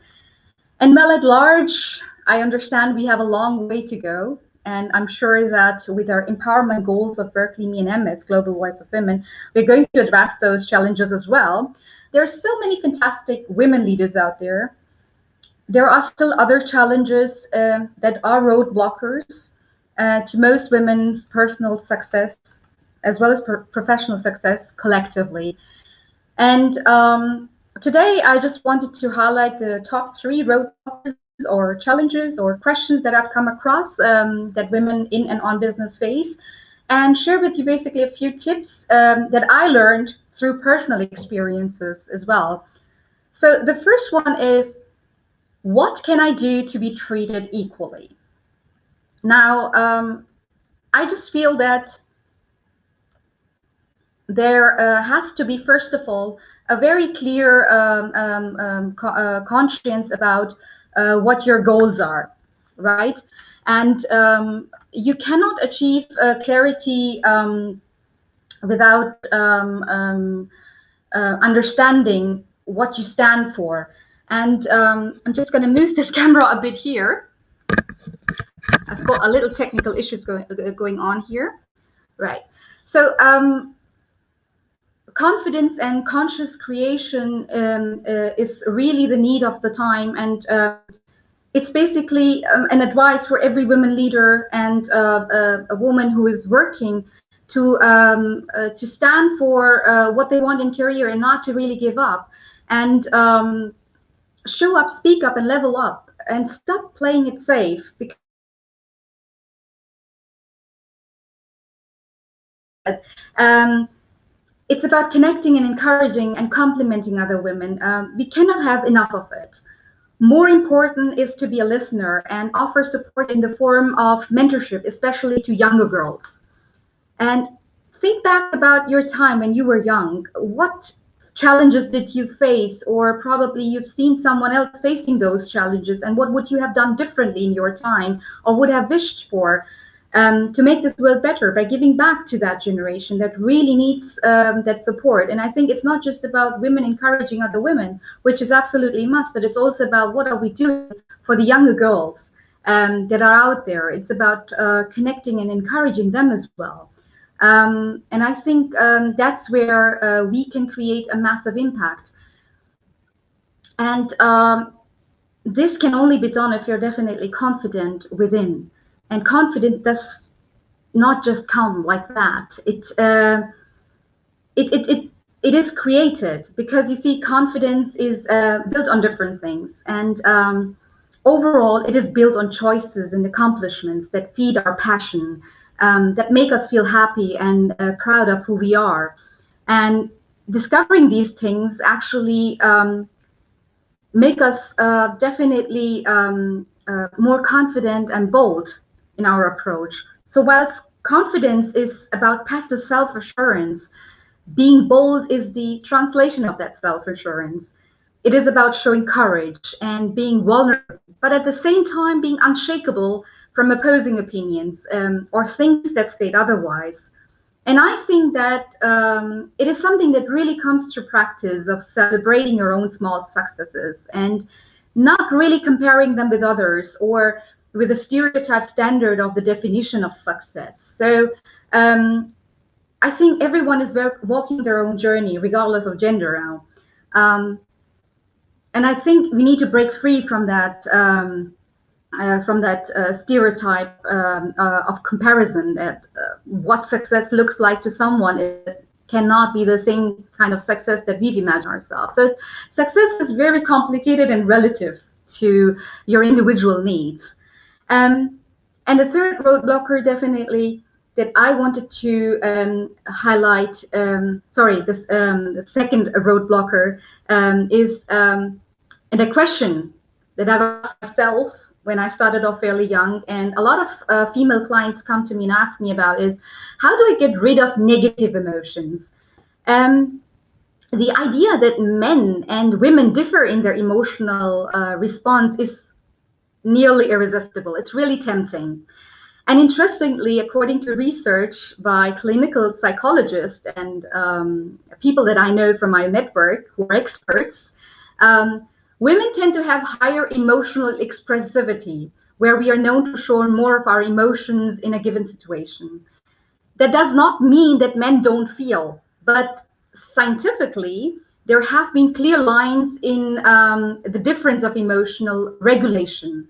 And well, at large, I understand we have a long way to go. And I'm sure that with our empowerment goals of Berkeley Me and MS Global Voice of Women, we're going to address those challenges as well. There are still many fantastic women leaders out there. There are still other challenges that are roadblockers to most women's personal success, as well as professional success collectively. And today, I just wanted to highlight the top 3 roadblocks or challenges or questions that I've come across that women in and on business face, and share with you basically a few tips that I learned through personal experiences as well. So the first one is, what can I do to be treated equally? Now, I just feel that there has to be, first of all, a very clear conscience about what your goals are, right? And you cannot achieve clarity without understanding what you stand for. And I'm just going to move this camera a bit here. I've got a little technical issues going on here. Right. So confidence and conscious creation is really the need of the time, and it's basically an advice for every women leader and a woman who is working to stand for what they want in career and not to really give up, and show up, speak up, and level up, and stop playing it safe. Because it's about connecting and encouraging and complimenting other women. We cannot have enough of it. More important is to be a listener and offer support in the form of mentorship, especially to younger girls. And think back about your time when you were young. What challenges did you face? Or probably you've seen someone else facing those challenges, and what would you have done differently in your time, or would have wished for, to make this world better by giving back to that generation that really needs that support. And I think it's not just about women encouraging other women, which is absolutely a must, but it's also about what are we doing for the younger girls that are out there. It's about connecting and encouraging them as well. And I think that's where we can create a massive impact. And this can only be done if you're definitely confident within. And confidence does not just come like that. It is created, because you see, confidence is built on different things, and overall, it is built on choices and accomplishments that feed our passion, that make us feel happy and proud of who we are. And discovering these things actually make us definitely more confident and bold in our approach. So whilst confidence is about passive self-assurance, being bold is the translation of that self-assurance. It is about showing courage and being vulnerable, but at the same time being unshakable from opposing opinions or things that state otherwise. And I think that it is something that really comes through practice of celebrating your own small successes and not really comparing them with others or with a stereotype standard of the definition of success. So I think everyone is walking their own journey, regardless of gender now. And I think we need to break free from that stereotype of comparison, that what success looks like to someone it cannot be the same kind of success that we've imagined ourselves. So success is very complicated and relative to your individual needs. And the third roadblocker definitely that I wanted to highlight, the second roadblocker is and a question that I've asked myself when I started off fairly young, and a lot of female clients come to me and ask me about, is how do I get rid of negative emotions? The idea that men and women differ in their emotional response is nearly irresistible. It's really tempting. And interestingly, according to research by clinical psychologists and people that I know from my network who are experts, women tend to have higher emotional expressivity, where we are known to show more of our emotions in a given situation. That does not mean that men don't feel, but scientifically, there have been clear lines in the difference of emotional regulation,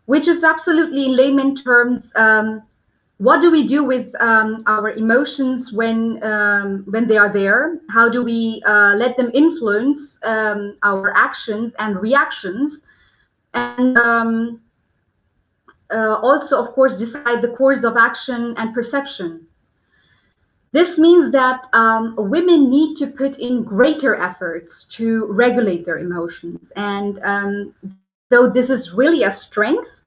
which is absolutely, in layman terms, what do we do with our emotions when they are there? How do we let them influence our actions and reactions? And also, of course, decide the course of action and perception. This means that women need to put in greater efforts to regulate their emotions. And though this is really a strength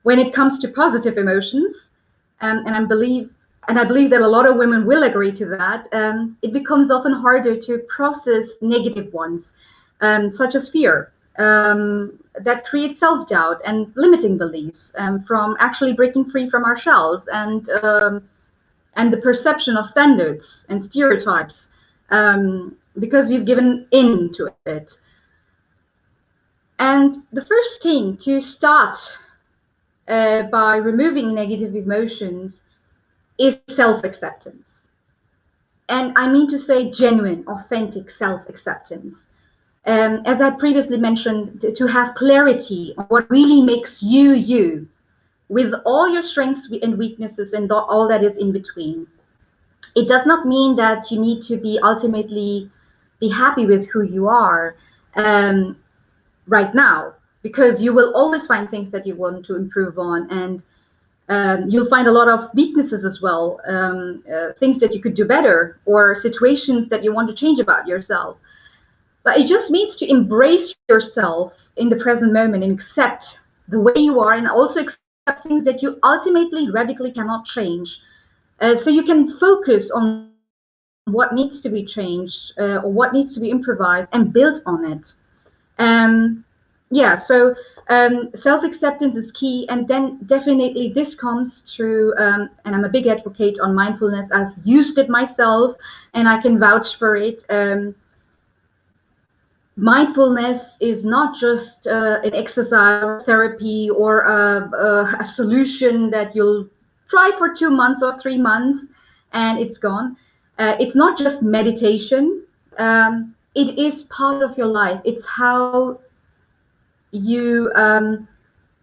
when it comes to positive emotions, and I believe that a lot of women will agree to that, it becomes often harder to process negative ones, such as fear, that creates self-doubt and limiting beliefs, from actually breaking free from our shells and the perception of standards and stereotypes, because we've given in to it. And the first thing to start by removing negative emotions is self-acceptance. And I mean to say genuine, authentic self-acceptance. As I previously mentioned, to have clarity on what really makes you, you, with all your strengths and weaknesses and all that is in between. It does not mean that you need to be ultimately be happy with who you are right now, because you will always find things that you want to improve on, and you'll find a lot of weaknesses as well, things that you could do better, or situations that you want to change about yourself. But it just means to embrace yourself in the present moment and accept the way you are, and also accept things that you ultimately radically cannot change. So you can focus on what needs to be changed, or what needs to be improvised, and build on it. So self-acceptance is key, and then definitely this comes through, and I'm a big advocate on mindfulness. I've used it myself, and I can vouch for it. Mindfulness is not just an exercise or therapy or a solution that you'll try for 2 months or 3 months and it's gone. It's not just meditation. It is part of your life. It's how you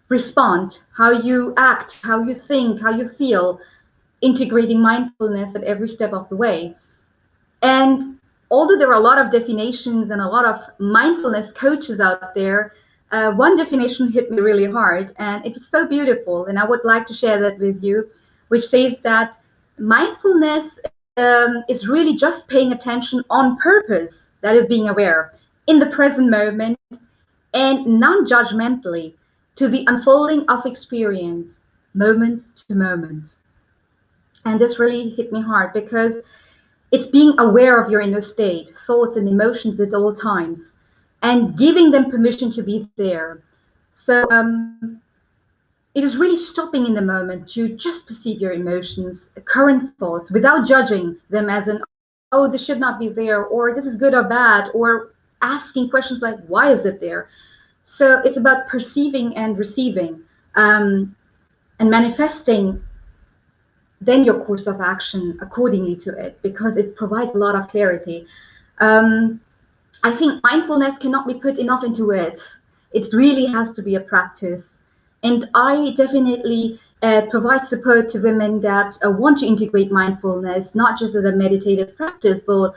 respond, how you act, how you think, how you feel, integrating mindfulness at every step of the way. And although there are a lot of definitions and a lot of mindfulness coaches out there, one definition hit me really hard, and it was so beautiful, and I would like to share that with you, which says that mindfulness is really just paying attention on purpose, that is being aware, in the present moment, and non-judgmentally to the unfolding of experience, moment to moment. And this really hit me hard, because it's being aware of your inner state, thoughts and emotions at all times, and giving them permission to be there. So it is really stopping in the moment to just perceive your emotions, current thoughts, without judging them as an, oh, this should not be there, or this is good or bad, or asking questions like, why is it there? So it's about perceiving and receiving, and manifesting then your course of action accordingly to it, because it provides a lot of clarity. I think mindfulness cannot be put enough into words. It really has to be a practice. And I definitely provide support to women that want to integrate mindfulness, not just as a meditative practice, but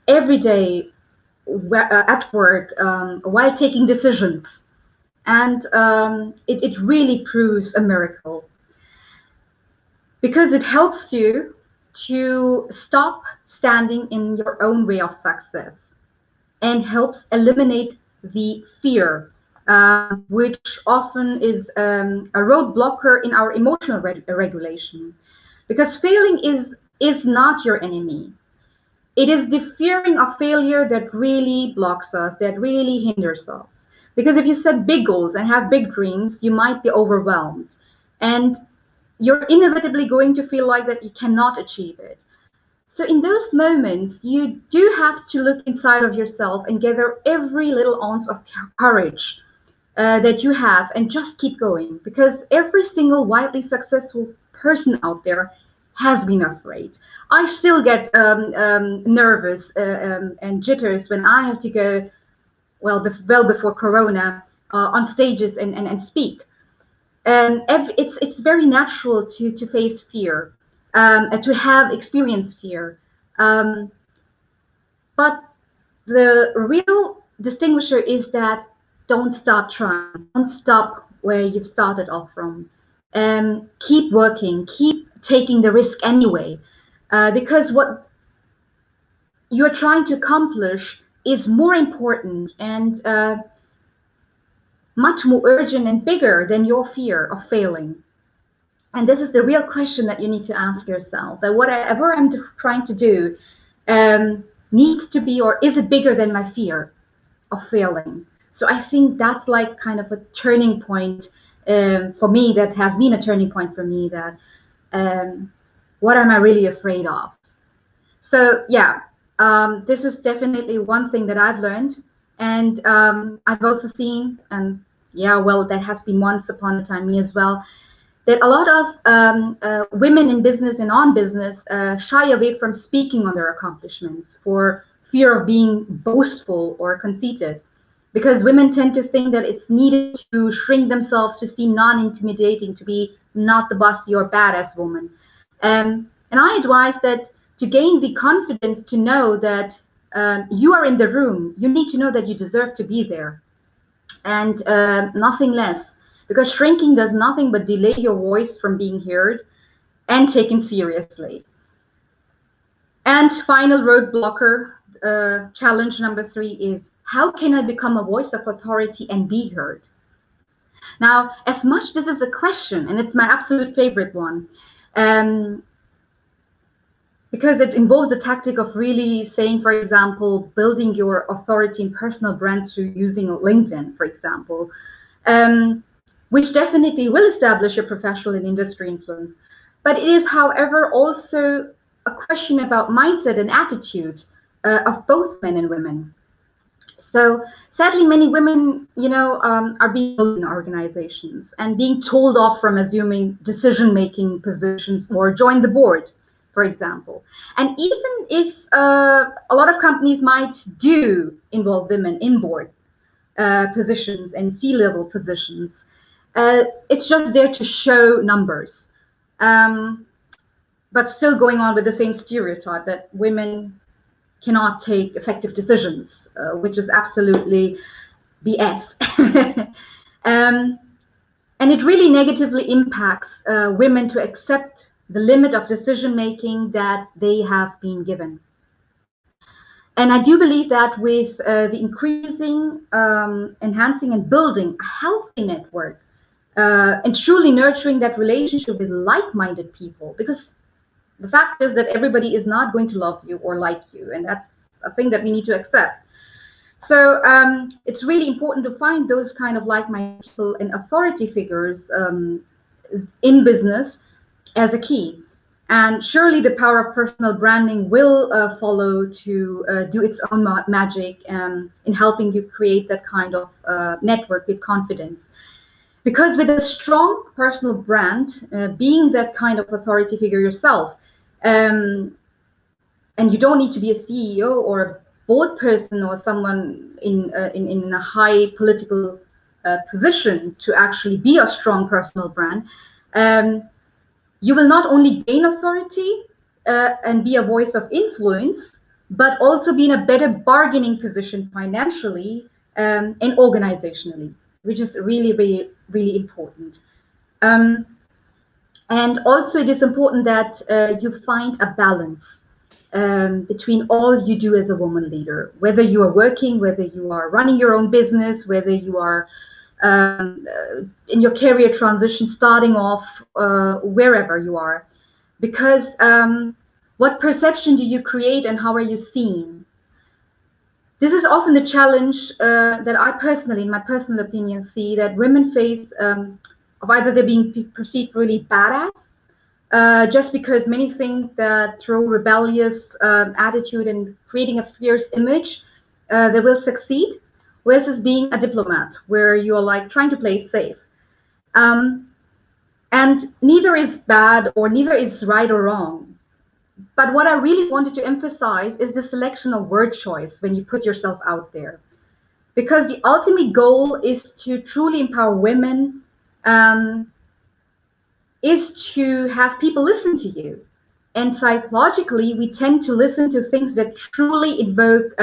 every day at work, while taking decisions. And it really proves a miracle, because it helps you to stop standing in your own way of success and helps eliminate the fear, which often is a roadblocker in our emotional regulation. Because failing is not your enemy. It is the fearing of failure that really blocks us, that really hinders us. Because if you set big goals and have big dreams, you might be overwhelmed. And you're inevitably going to feel like that you cannot achieve it. So in those moments, you do have to look inside of yourself and gather every little ounce of courage that you have, and just keep going, because every single wildly successful person out there has been afraid. I still get nervous and jitters when I have to go, well before Corona, on stages and speak. It's very natural to face fear, to have experienced fear. But the real distinguisher is that don't stop trying, don't stop where you've started off from. Keep working, keep taking the risk anyway, because what you're trying to accomplish is more important and much more urgent and bigger than your fear of failing. And this is the real question that you need to ask yourself, that whatever I'm trying to do needs to be, or is it bigger than my fear of failing? So I think that's like kind of a turning point for me, that has been a turning point for me, that what am I really afraid of? So yeah, this is definitely one thing that I've learned. And I've also seen, and yeah, well, that has been once upon a time me as well, that a lot of women in business and on business shy away from speaking on their accomplishments for fear of being boastful or conceited, because women tend to think that it's needed to shrink themselves to seem non-intimidating, to be not the bossy or badass woman. And I advise that to gain the confidence to know that you are in the room, you need to know that you deserve to be there, and nothing less. Because shrinking does nothing but delay your voice from being heard and taken seriously. And final roadblocker, challenge number 3 is, how can I become a voice of authority and be heard? Now, as much this is a question, and it's my absolute favorite one, because it involves the tactic of really saying, for example, building your authority and personal brand through using LinkedIn, for example, which definitely will establish your professional and industry influence. But it is, however, also a question about mindset and attitude of both men and women. So sadly, many women, are being bullied in organizations and being told off from assuming decision-making positions or join the board, for example. And even if a lot of companies might do involve women in board positions and C-level positions, it's just there to show numbers, but still going on with the same stereotype that women cannot take effective decisions, which is absolutely BS. And it really negatively impacts women to accept the limit of decision making that they have been given. And I do believe that with the increasing, enhancing and building a healthy network, and truly nurturing that relationship with like-minded people, because the fact is that everybody is not going to love you or like you, and that's a thing that we need to accept. So it's really important to find those kind of like-minded people and authority figures in business as a key. And surely the power of personal branding will follow to do its own magic in helping you create that kind of network with confidence. Because with a strong personal brand, being that kind of authority figure yourself, and you don't need to be a CEO or a board person or someone in a high political position to actually be a strong personal brand, you will not only gain authority and be a voice of influence, but also be in a better bargaining position financially and organizationally, which is really, really, really important. And also it is important that you find a balance between all you do as a woman leader, whether you are working, whether you are running your own business, whether you are in your career transition, starting off wherever you are. Because what perception do you create and how are you seen? This is often the challenge that I personally, in my personal opinion, see that women face of either they're being perceived really badass, just because many think that through rebellious attitude and creating a fierce image, they will succeed, versus being a diplomat, where you're like trying to play it safe. And neither is bad or neither is right or wrong. But what I really wanted to emphasize is the selection of word choice when you put yourself out there. Because the ultimate goal is to truly empower women, is to have people listen to you. And psychologically, we tend to listen to things that truly evoke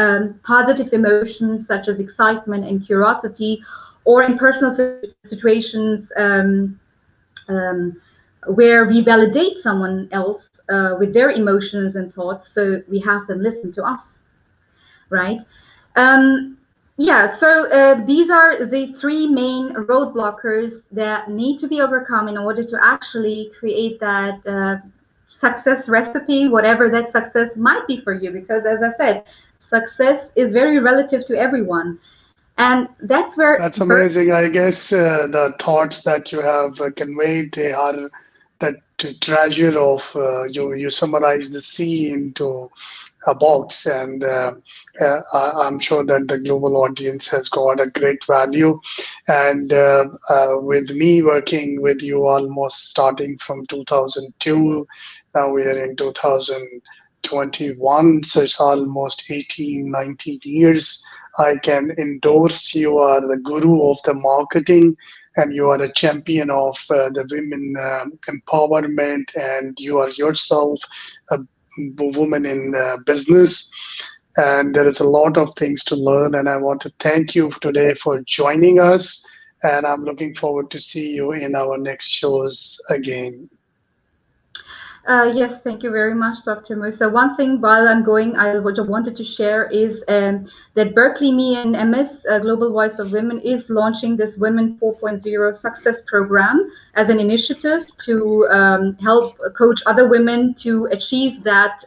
positive emotions, such as excitement and curiosity, or in personal situations where we validate someone else with their emotions and thoughts, so we have them listen to us, right? Yeah, so these are the 3 main roadblockers that need to be overcome in order to actually create that success recipe, whatever that success might be for you. Because as I said, success is very relative to everyone. And that's where... That's amazing. I guess the thoughts that you have conveyed, they are that treasure of you summarize the sea into a box, and I'm sure that the global audience has got a great value. And with me working with you almost starting from 2002, now we are in 2021, so it's almost 18, 19 years. I can endorse you are the guru of the marketing, and you are a champion of the women empowerment, and you are yourself a woman in business. And there is a lot of things to learn, and I want to thank you today for joining us, and I'm looking forward to see you in our next shows again. Yes, thank you very much, Dr. Musa. One thing while I'm going, I wanted to share is that Berkeley Me and MS, Global Voice of Women, is launching this Women 4.0 Success Program as an initiative to help coach other women to achieve that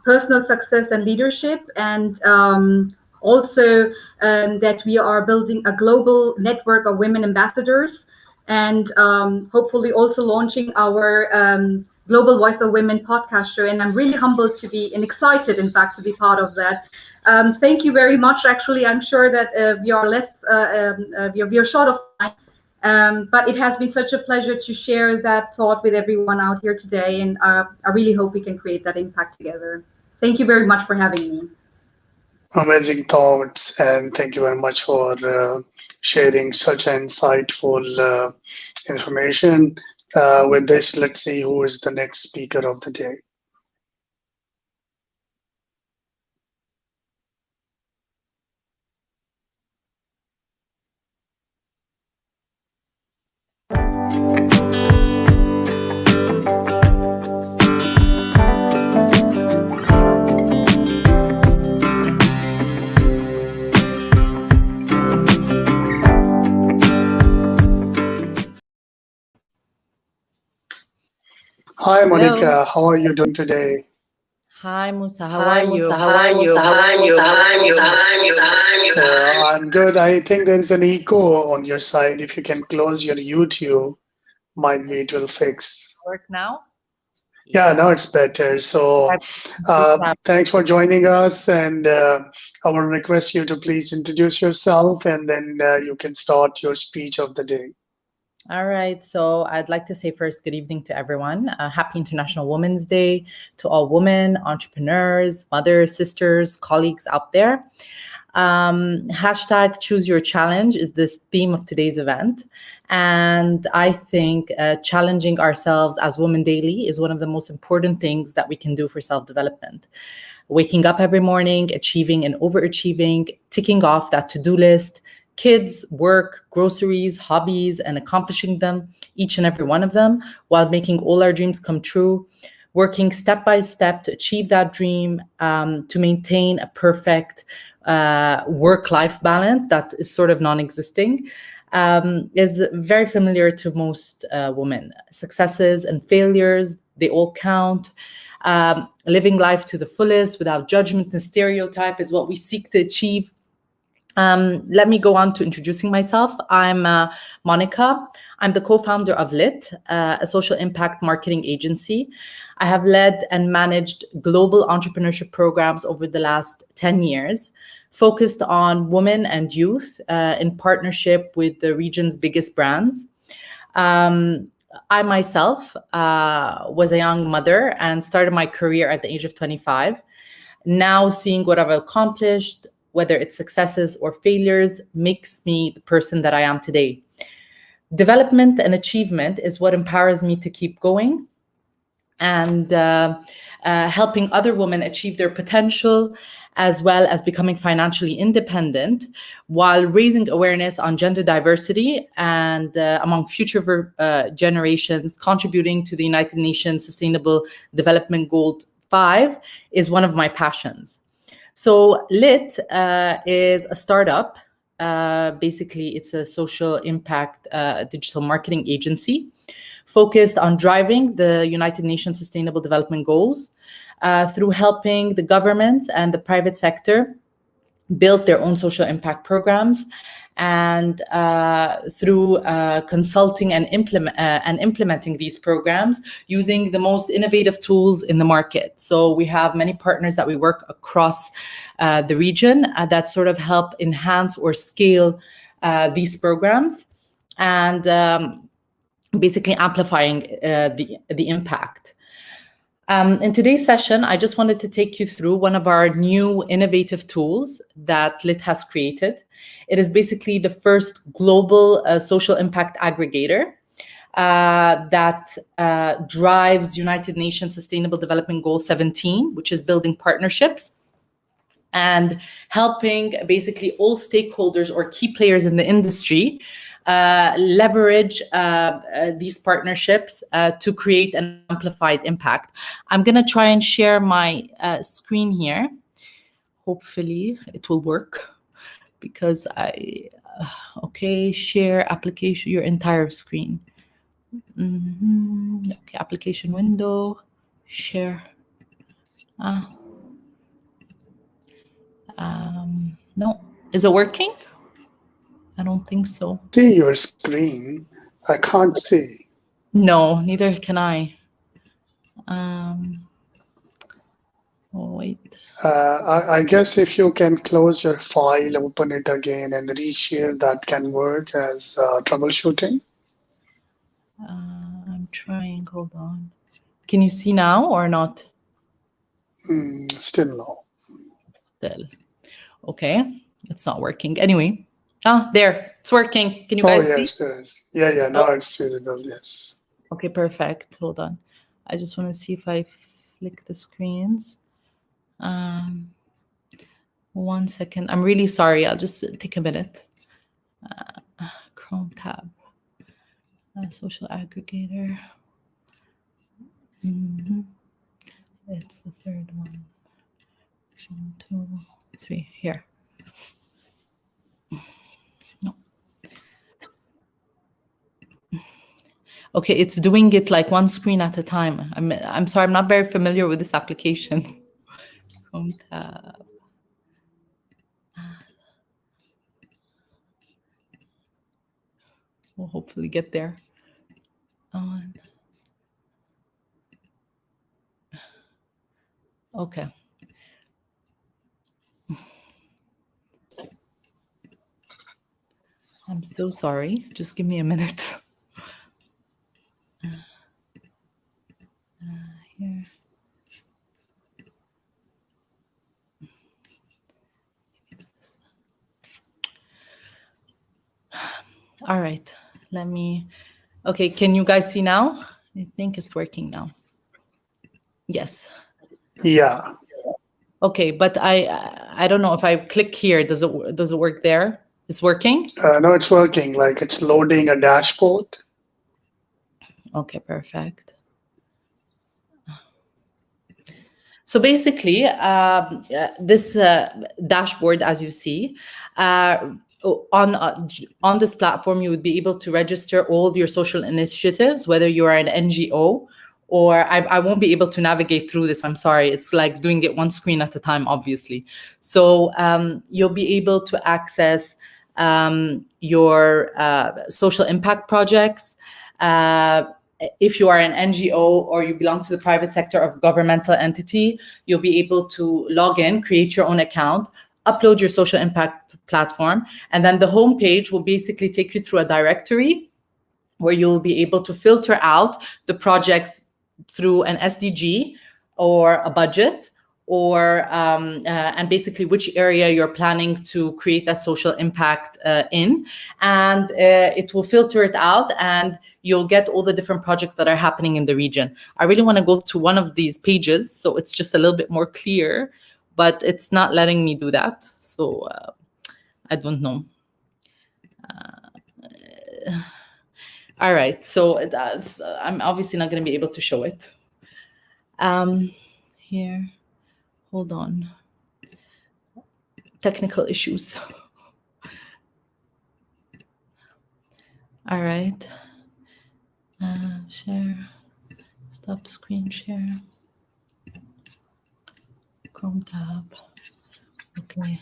personal success and leadership, and also that we are building a global network of women ambassadors, and hopefully also launching our Global Voice of Women podcast show. And I'm really humbled to be, and excited, in fact, to be part of that. Thank you very much. Actually, I'm sure that we are we are short of time, but it has been such a pleasure to share that thought with everyone out here today. And I really hope we can create that impact together. Thank you very much for having me. Amazing thoughts, and thank you very much for sharing such insightful information. With this, let's see who is the next speaker of the day. Hi, Monica. Hello. How are you doing today? Hi, Musa. How are you? I'm good. I think there's an echo on your side. If you can close your YouTube, might be it will fix. Work now? Yeah, now it's better. So thanks for joining us, and I will request you to please introduce yourself, and then you can start your speech of the day. All right. So I'd like to say first, good evening to everyone. Happy International Women's Day to all women, entrepreneurs, mothers, sisters, colleagues out there. Hashtag Choose Your Challenge is this theme of today's event. And I think challenging ourselves as women daily is one of the most important things that we can do for self-development. Waking up every morning, achieving and overachieving, ticking off that to-do list, kids, work, groceries, hobbies, and accomplishing them, each and every one of them, while making all our dreams come true, working step by step to achieve that dream, to maintain a perfect work-life balance that is sort of non-existing, is very familiar to most women. Successes and failures, they all count. Living life to the fullest without judgment and stereotype is what we seek to achieve. Let me go on to introducing myself. I'm Monica. I'm the co-founder of LIT, a social impact marketing agency. I have led and managed global entrepreneurship programs over the last 10 years, focused on women and youth in partnership with the region's biggest brands. I myself was a young mother and started my career at the age of 25. Now seeing what I've accomplished, whether it's successes or failures, makes me the person that I am today. Development and achievement is what empowers me to keep going, and helping other women achieve their potential, as well as becoming financially independent, while raising awareness on gender diversity and among future generations, contributing to the United Nations Sustainable Development Goal 5 is one of my passions. So LIT is a startup. Basically, it's a social impact digital marketing agency focused on driving the United Nations Sustainable Development Goals through helping the government and the private sector build their own social impact programs and through consulting and implementing these programs using the most innovative tools in the market. So we have many partners that we work across the region that sort of help enhance or scale these programs, and basically amplifying the impact. In today's session, I just wanted to take you through one of our new innovative tools that LIT has created. It is basically the first global social impact aggregator that drives United Nations Sustainable Development Goal 17, which is building partnerships and helping basically all stakeholders or key players in the industry leverage these partnerships to create an amplified impact. I'm going to try and share my screen here. Hopefully it will work, because okay, share application, your entire screen. Okay, application window, share. No, is it working? I don't think so. See your screen. I can't see. No, neither can I. Oh, wait. I guess if you can close your file, open it again, and reshare, that can work as troubleshooting. I'm trying. Hold on. Can you see now or not? Still no. Still. Okay. It's not working. Anyway. There. It's working. Can you guys see? Yes, there is. Yeah, now it's visible, yes. Okay, perfect. Hold on. I just want to see if I flick the screens. 1 second. I'm really sorry. I'll just take a minute. Chrome tab. Social aggregator. It's the third one. 1, 2, 3. Here. No. Okay, it's doing it like one screen at a time. I'm sorry, I'm not very familiar with this application. Chrome tab. We'll hopefully get there. Okay. I'm so sorry. Just give me a minute. Here. All right. Let me. Okay. Can you guys see now? I think it's working now. Yes. Yeah. Okay, but I don't know if I click here. Does it work there? It's working? No, it's working. Like it's loading a dashboard. Okay, perfect. So basically, this dashboard, as you see, on this platform, you would be able to register all your social initiatives, whether you are an NGO or I won't be able to navigate through this. I'm sorry. It's like doing it one screen at a time, obviously. So you'll be able to access your social impact projects. If you are an NGO or you belong to the private sector of governmental entity, you'll be able to log in, create your own account, upload your social impact platform, and then the homepage will basically take you through a directory where you'll be able to filter out the projects through an SDG or a budget, or and basically which area you're planning to create that social impact in, and it will filter it out, and you'll get all the different projects that are happening in the region. I really want to go to one of these pages so it's just a little bit more clear, but it's not letting me do that, so I don't know. All right, so I'm obviously not going to be able to show it. Here, hold on. Technical issues. All right. Share. Stop screen share. Chrome tab. Okay.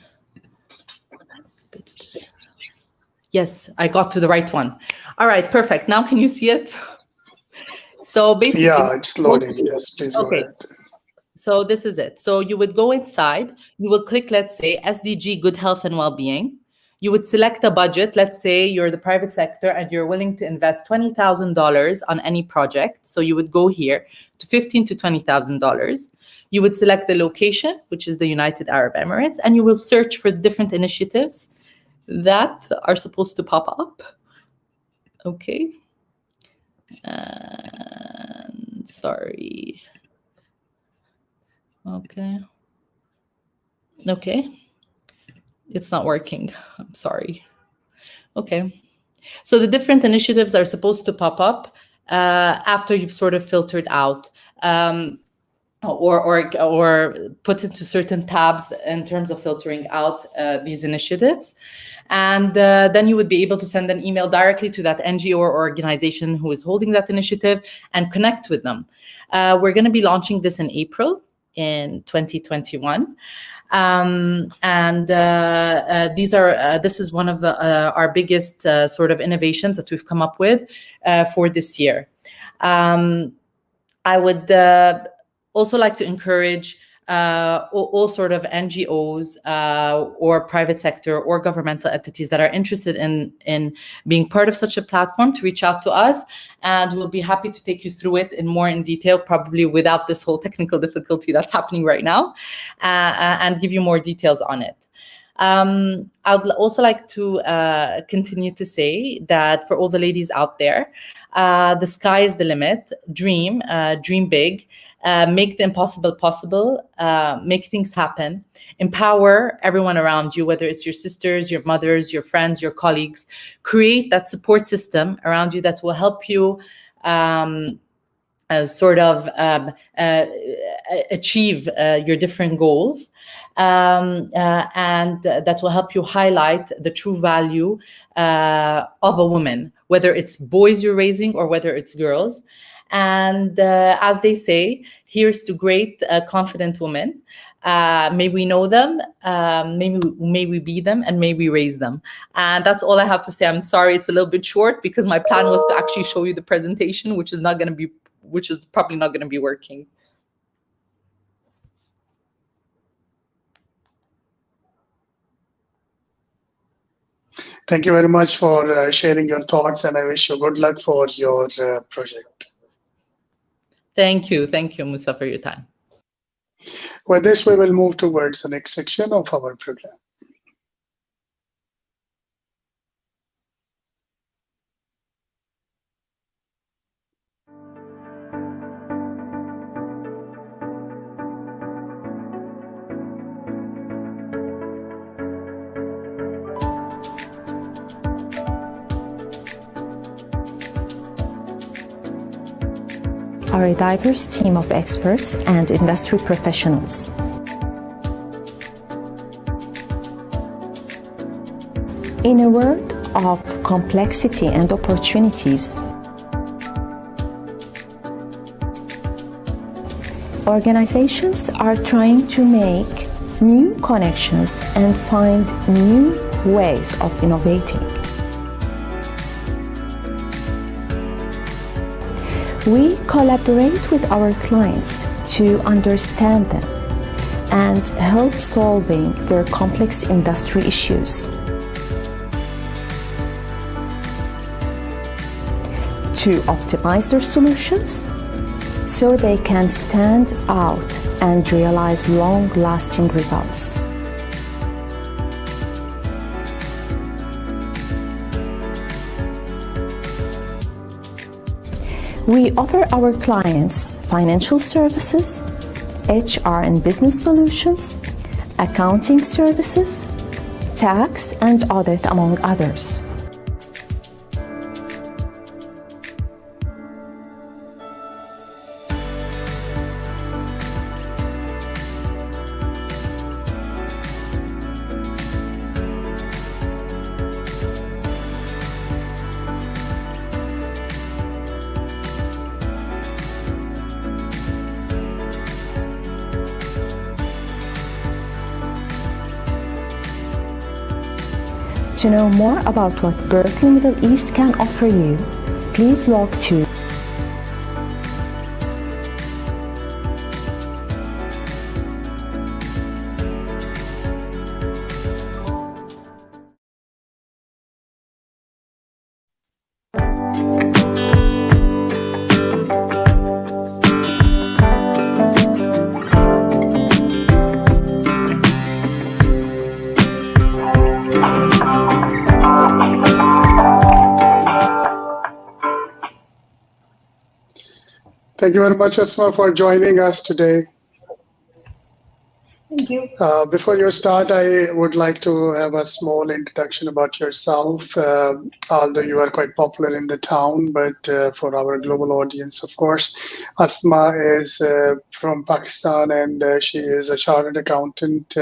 Yes, I got to the right one. All right, perfect. Now can you see it? So basically, Yeah, it's loading. Yes, please go okay. ahead. So this is it. So you would go inside, you will click, let's say, SDG, good health and well-being. You would select a budget. Let's say you're the private sector and you're willing to invest $20,000 on any project. So you would go here to $15,000 to $20,000. You would select the location, which is the United Arab Emirates, and you will search for the different initiatives that are supposed to pop up. Okay. And sorry. Okay. It's not working. I'm sorry. Okay. So the different initiatives are supposed to pop up after you've sort of filtered out or put into certain tabs in terms of filtering out these initiatives. And then you would be able to send an email directly to that NGO or organization who is holding that initiative and connect with them. We're going to be launching this in April in 2021. This is one of our biggest sort of innovations that we've come up with for this year. I would also like to encourage all sort of NGOs or private sector or governmental entities that are interested in being part of such a platform to reach out to us, and we'll be happy to take you through it in detail, probably without this whole technical difficulty that's happening right now, and give you more details on it. I would also like to continue to say that for all the ladies out there, the sky is the limit. Dream big. Make the impossible possible, make things happen, empower everyone around you, whether it's your sisters, your mothers, your friends, your colleagues. Create that support system around you that will help you achieve your different goals, and that will help you highlight the true value of a woman, whether it's boys you're raising or whether it's girls. And as they say, here's to great, confident women. May we know them, may we be them, and may we raise them. And that's all I have to say. I'm sorry it's a little bit short because my plan was to actually show you the presentation, which is probably not going to be working. Thank you very much for sharing your thoughts, and I wish you good luck for your project. Thank you, Musa, for your time. With this, we will move towards the next section of our program. Are a diverse team of experts and industry professionals. In a world of complexity and opportunities, organizations are trying to make new connections and find new ways of innovating. We collaborate with our clients to understand them and help solving their complex industry issues. To optimize their solutions so they can stand out and realize long-lasting results. We offer our clients financial services, HR and business solutions, accounting services, tax and audit, among others. To know more about what Berkeley Middle East can offer you, please log to Thank you very much, Asma, for joining us today. Thank you. Before you start, I would like to have a small introduction about yourself. Although you are quite popular in the town, but for our global audience, of course, Asma is from Pakistan, and she is a chartered accountant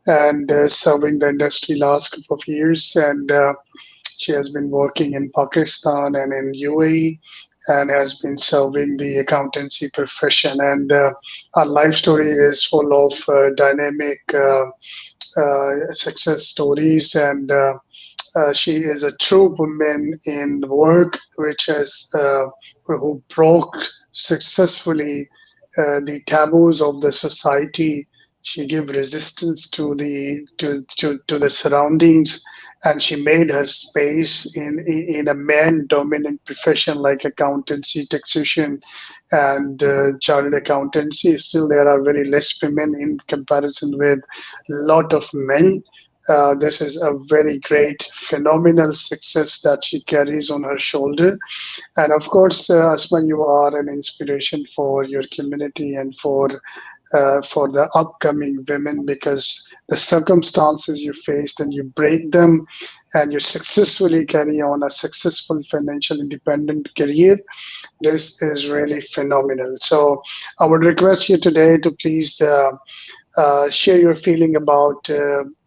and serving the industry last couple of years. And she has been working in Pakistan and in UAE and has been serving the accountancy profession. And her life story is full of dynamic success stories. And she is a true woman in work, who broke successfully the taboos of the society. She gave resistance to the surroundings, and she made her space in a man-dominant profession like accountancy, taxation, and chartered accountancy. Still, there are very less women in comparison with a lot of men. This is a very great, phenomenal success that she carries on her shoulder. And of course, Asma, you are an inspiration for your community and for the upcoming women, because the circumstances you faced and you break them and you successfully carry on a successful financial independent career. This is really phenomenal. So I would request you today to please share your feeling about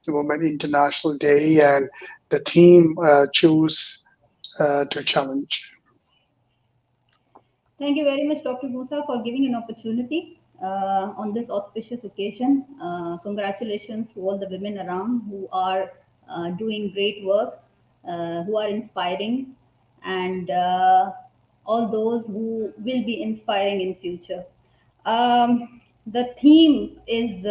Women International Day and the theme choose to challenge. Thank you very much, Dr. Musa, for giving an opportunity on this auspicious occasion. Congratulations to all the women around who are doing great work, who are inspiring, and all those who will be inspiring in future. The theme is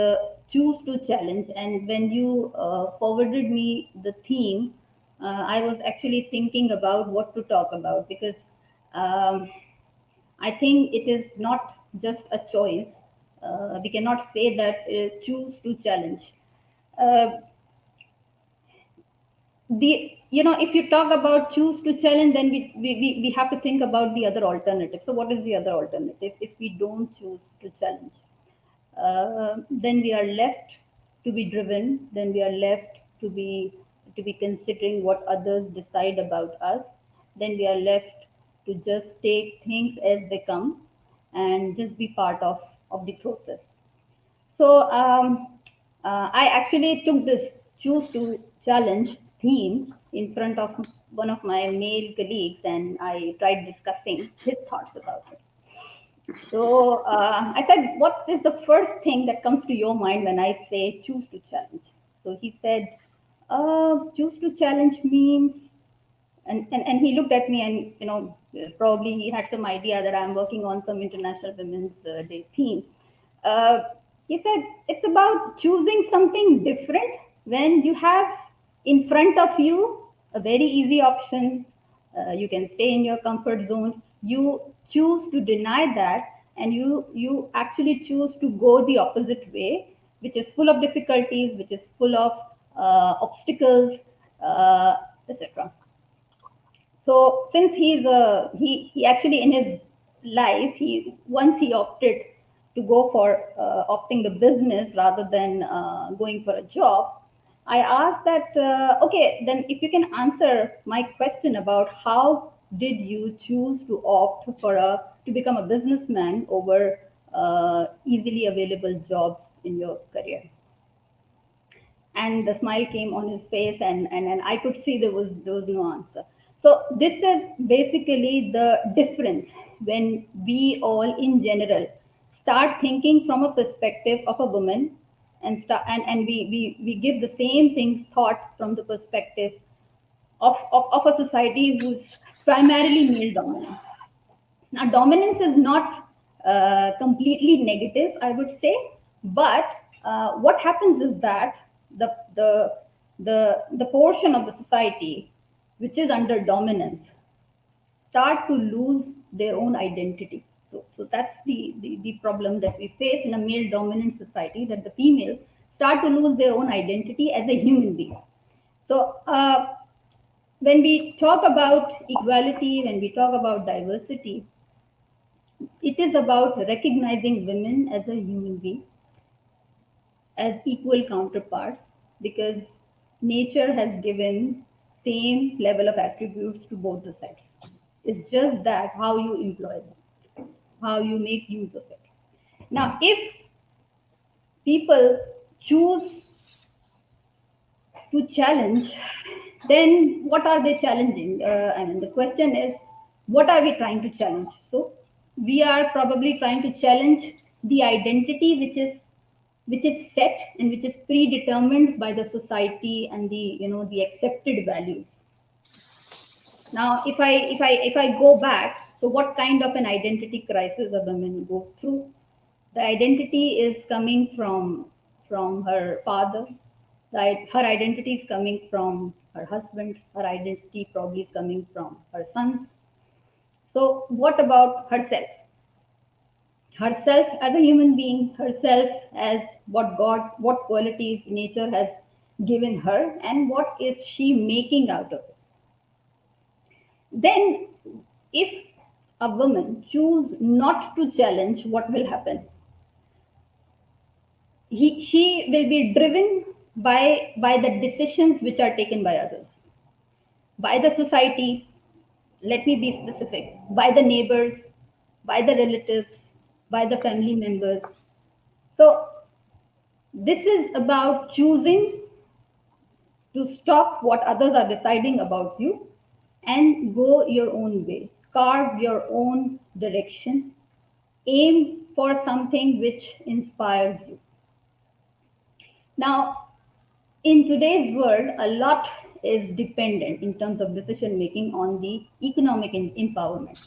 choose to challenge, and when you forwarded me the theme, I was actually thinking about what to talk about, because I think it is not just a choice. We cannot say that choose to challenge. Uh, if you talk about choose to challenge, then we have to think about the other alternative. So what is the other alternative if we don't choose to challenge? Then we are left to be driven. Then we are left to be considering what others decide about us. Then we are left to just take things as they come and just be part of the process. So I actually took this choose to challenge theme in front of one of my male colleagues, and I tried discussing his thoughts about it. So I said, what is the first thing that comes to your mind when I say choose to challenge? So he said, choose to challenge means, and he looked at me and, probably he had some idea that I'm working on some International Women's Day theme. He said, it's about choosing something different when you have in front of you a very easy option. You can stay in your comfort zone. You choose to deny that, and you actually choose to go the opposite way, which is full of difficulties, which is full of obstacles, etc. So since he actually in his life, once he opted to go for opting the business rather than going for a job, I asked that, okay, then if you can answer my question about how did you choose to opt to become a businessman over easily available jobs in your career? And the smile came on his face, and I could see there was no answer. So this is basically the difference when we all in general start thinking from a perspective of a woman and we give the same things thought from the perspective of a society who's primarily male dominant. Now, dominance is not completely negative, I would say, but what happens is that the, the, the portion of the society which is under dominance start to lose their own identity. So that's the problem that we face in a male dominant society, that the females start to lose their own identity as a human being. So when we talk about equality, when we talk about diversity, it is about recognizing women as a human being, as equal counterparts, because nature has given same level of attributes to both the sides. It's just that how you employ them, how you make use of it. Now, if people choose to challenge, then what are they challenging? I mean, the question is, what are we trying to challenge? So we are probably trying to challenge the identity which is set and which is predetermined by the society and the accepted values. Now, if I go back, so what kind of an identity crisis a woman goes through? The identity is coming from her father. Her identity is coming from her husband. Her identity probably is coming from her sons. So what about herself? Herself as a human being, herself as what qualities nature has given her, and what is she making out of it? Then, if a woman choose not to challenge, what will happen? She will be driven by the decisions which are taken by others, by the society. Let me be specific: by the neighbors, by the relatives, by the family members. So this is about choosing to stop what others are deciding about you and go your own way, carve your own direction, aim for something which inspires you. Now, in today's world, a lot is dependent in terms of decision making on the economic empowerment.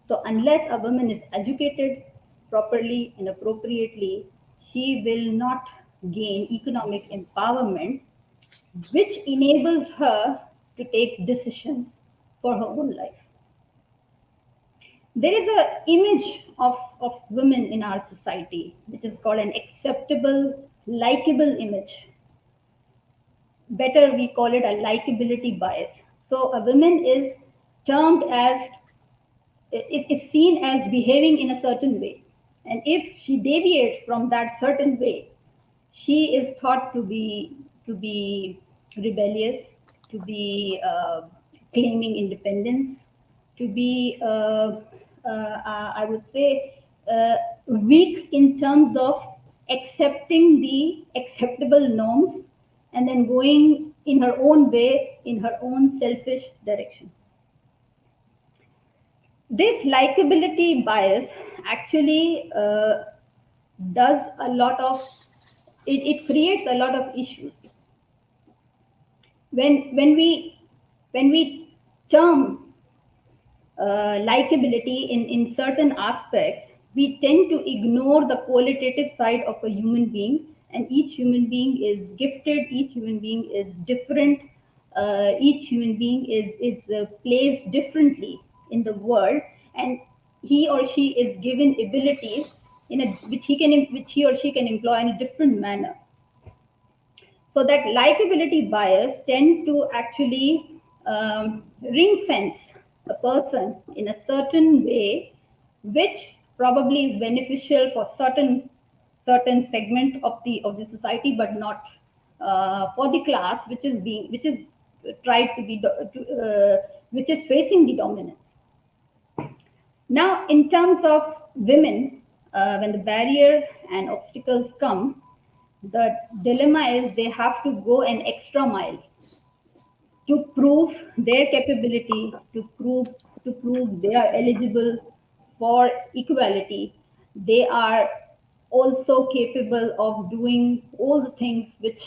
So, unless a woman is educated properly and appropriately, she will not gain economic empowerment, which enables her to take decisions for her own life. There is an image of women in our society, which is called an acceptable, likable image. Better, we call it a likability bias. So a woman is termed as, it is seen as behaving in a certain way. And if she deviates from that certain way, she is thought to be rebellious, to be claiming independence, to be I would say weak in terms of accepting the acceptable norms and then going in her own way, in her own selfish direction. This likability bias actually does a lot of, it creates a lot of issues. When we term likability in certain aspects, we tend to ignore the qualitative side of a human being, and each human being is gifted, each human being is different, each human being is placed differently in the world, and he or she is given abilities which he or she can employ in a different manner. So that likability bias tend to actually ring fence a person in a certain way, which probably is beneficial for certain segment of the society, but not for the class which is tried to be which is facing the dominance. Now, in terms of women, when the barrier and obstacles come, the dilemma is they have to go an extra mile to prove their capability, to prove they are eligible for equality. They are also capable of doing all the things which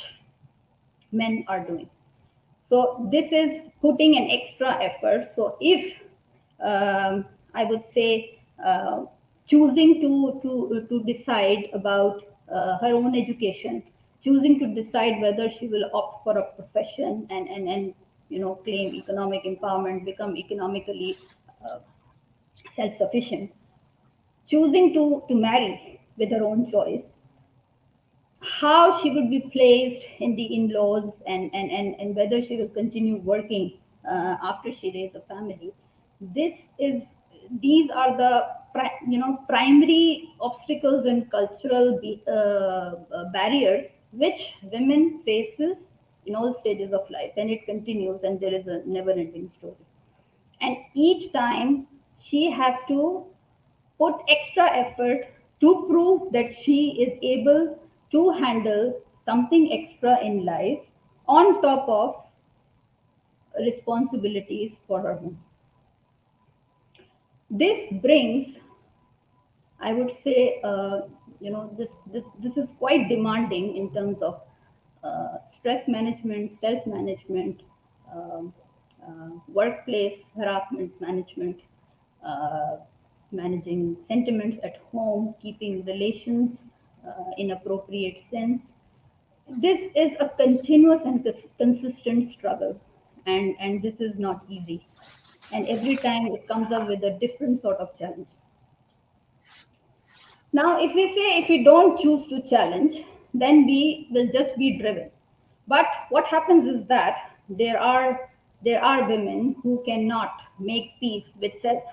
men are doing. So this is putting an extra effort. So if I would say choosing to decide about her own education, choosing to decide whether she will opt for a profession and claim economic empowerment, become economically self-sufficient, choosing to marry with her own choice, how she would be placed in the in-laws, and whether she will continue working after she raises a family. This is These are the primary obstacles and cultural barriers which women faces in all stages of life, and it continues, and there is a never-ending story. And each time she has to put extra effort to prove that she is able to handle something extra in life on top of responsibilities for her home. This brings, I would say, this is quite demanding in terms of stress management, self management, workplace harassment management, uh, managing sentiments at home, keeping relations in appropriate sense. This is a continuous and consistent struggle, and this is not easy. And every time it comes up with a different sort of challenge. Now, if we don't choose to challenge, then we will just be driven. But what happens is that there are women who cannot make peace with self,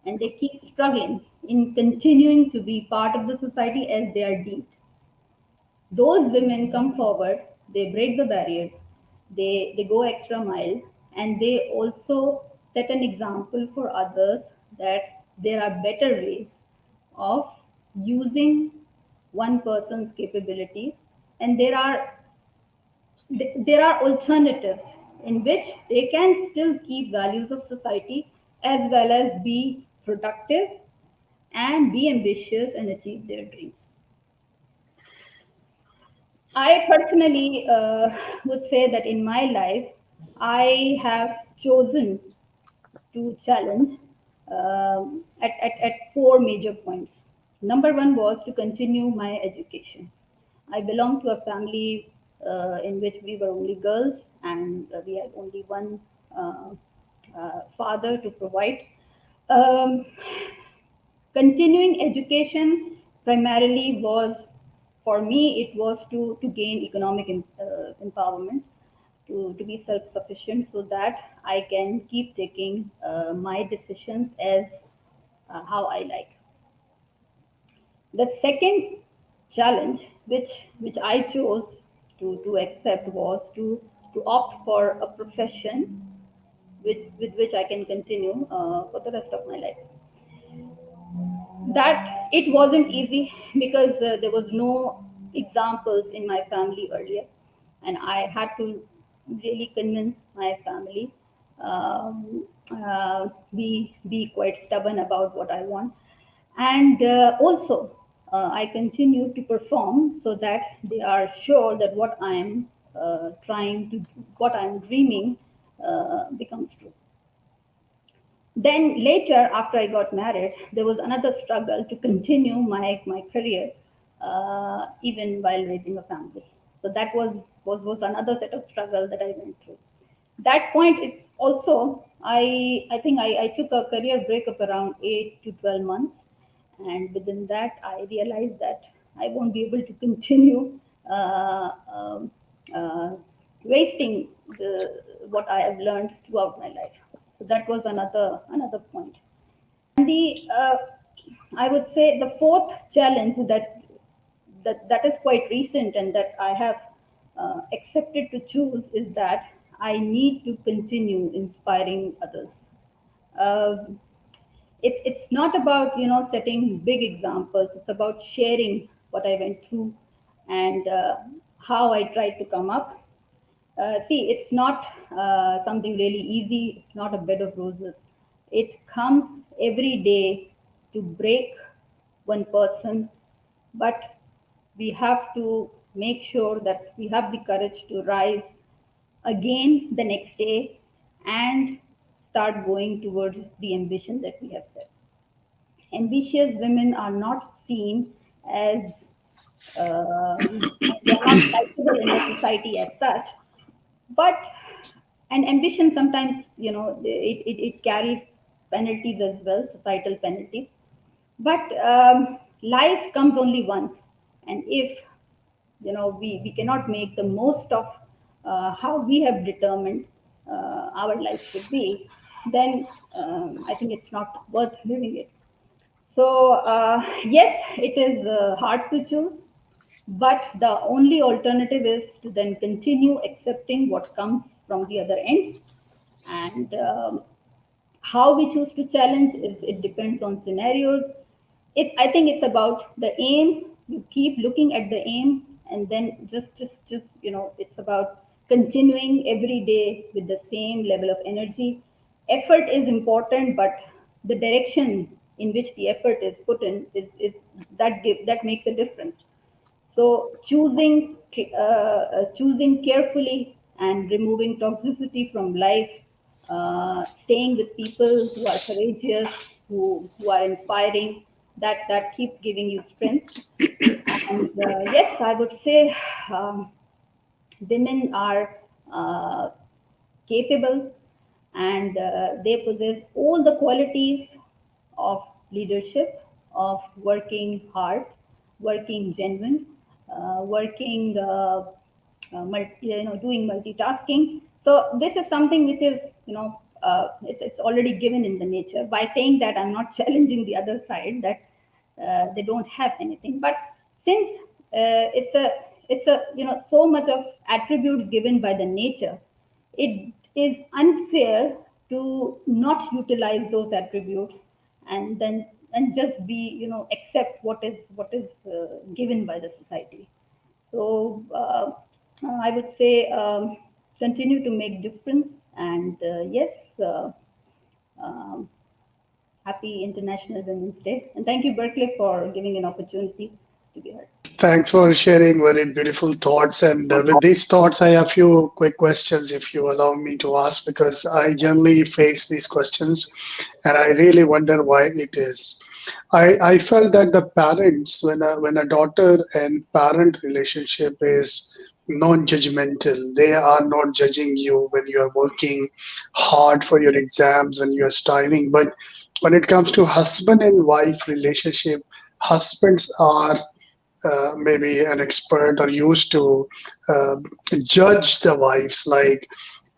and they keep struggling in continuing to be part of the society as they are deemed. Those women come forward, they break the barriers, they go extra mile, and they also set an example for others that there are better ways of using one person's capabilities, and there are alternatives in which they can still keep values of society as well as be productive and be ambitious and achieve their dreams. I personally would say that in my life, I have chosen to challenge at four major points. Number one was to continue my education. I belong to a family in which we were only girls, and we had only one father to provide. Um, Continuing education primarily was, for me, it was to gain economic empowerment, to be self-sufficient so that I can keep taking my decisions as how I like. The second challenge which I chose to accept was to opt for a profession with which I can continue for the rest of my life. That it wasn't easy because there was no examples in my family earlier, and I had to really convince my family, be quite stubborn about what I want, and also I continue to perform so that they are sure that what I am what I am dreaming becomes true. Then later, after I got married, there was another struggle to continue my career, even while raising a family. So that was another set of struggle that I went through. That point, it's also I think I took a career break of around 8 to 12 months, and within that I realized that I won't be able to continue um, uh, wasting what I have learned throughout my life. So that was another point. And the I would say the fourth challenge that is quite recent and that I have accepted to choose is that I need to continue inspiring others. Uh, it's not about setting big examples. It's about sharing what I went through and how I tried to come up. See, it's not something really easy. It's not a bed of roses. It comes every day to break one person, but we have to make sure that we have the courage to rise again the next day and start going towards the ambition that we have set. Ambitious women are not seen as they're not likable in the society as such, but and ambition sometimes, it carries penalties as well, societal penalties. But life comes only once, and if we cannot make the most of how we have determined our life should be, then I think it's not worth living it. So yes, it is hard to choose, but the only alternative is to then continue accepting what comes from the other end. And how we choose to challenge is, it depends on scenarios. I think it's about the aim. You keep looking at the aim, and then just it's about continuing every day with the same level of energy. Effort is important, but the direction in which the effort is put in is that makes a difference. So choosing carefully and removing toxicity from life, staying with people who are courageous, who are inspiring, that keeps giving you strength. And yes, I would say women are capable, and they possess all the qualities of leadership, of working hard, working genuine, working doing multitasking. So this is something which is, it's already given in the nature. By saying that, I'm not challenging the other side that they don't have anything, but since it's a so much of attributes given by the nature, it is unfair to not utilize those attributes and just be, accept what is given by the society. So I would say, continue to make difference, and yes, um, happy International Women's Day, and thank you, Berkeley, for giving an opportunity to be heard. Thanks for sharing very beautiful thoughts. And with these thoughts, I have a few quick questions, if you allow me to ask, because I generally face these questions and I really wonder why it is. I felt that the parents, when a daughter and parent relationship is non-judgmental, they are not judging you when you are working hard for your exams and you are striving. But when it comes to husband and wife relationship, husbands are maybe an expert or used to uh, judge the wives, like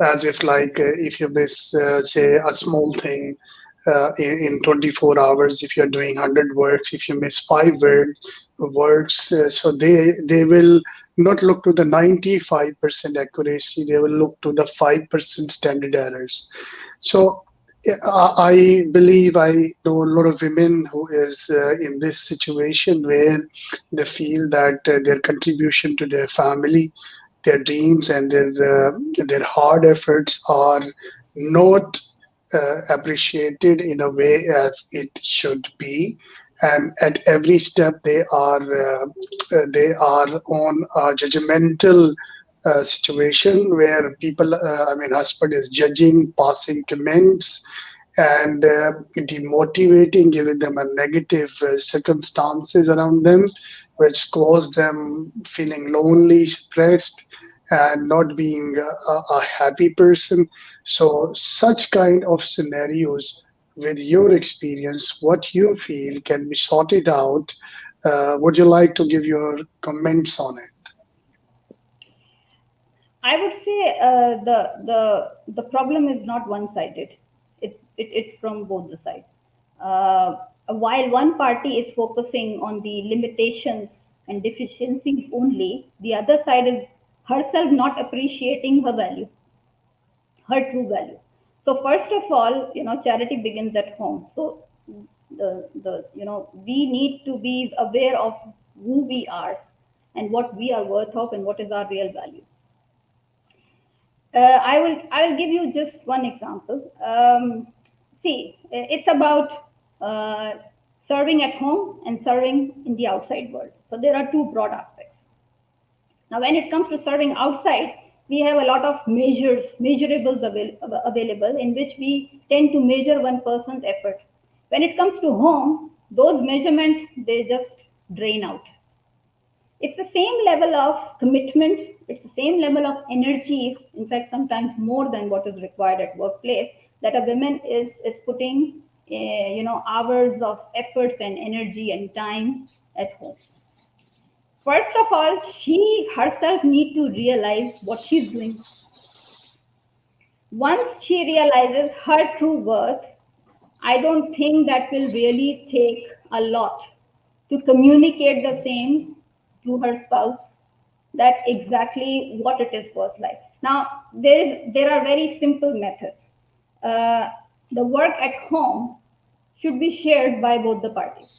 as if like if you miss say a small thing in 24 hours, if you're doing 100 works, if you miss works, so they will not look to the 95% accuracy, they will look to the 5% standard errors. So yeah, I believe I know a lot of women who is in this situation where they feel that their contribution to their family, their dreams, and their hard efforts are not appreciated in a way as it should be. And at every step, they are on a judgmental situation where people, I mean, husband is judging, passing comments, and demotivating, giving them a negative circumstances around them, which cause them feeling lonely, stressed, and not being a happy person. So, such kind of scenarios, with your experience, what you feel can be sorted out. Would you like to give your comments on it? I would say the problem is not one-sided. It's from both the sides. While one party is focusing on the limitations and deficiencies only, the other side is herself not appreciating her value, her true value. So first of all, charity begins at home. So we need to be aware of who we are and what we are worth of and what is our real value. I will give you just one example. See, it's about serving at home and serving in the outside world. So there are two broad aspects. Now, when it comes to serving outside, we have a lot of measurables available in which we tend to measure one person's effort. When it comes to home, those measurements, they just drain out. It's the same level of commitment, it's the same level of energies, in fact, sometimes more than what is required at workplace, that a woman is putting, hours of efforts and energy and time at home. First of all, she herself needs to realize what she's doing. Once she realizes her true worth, I don't think that will really take a lot to communicate the same to her spouse, that exactly what it is worth like. Now, there are very simple methods. The work at home should be shared by both the parties.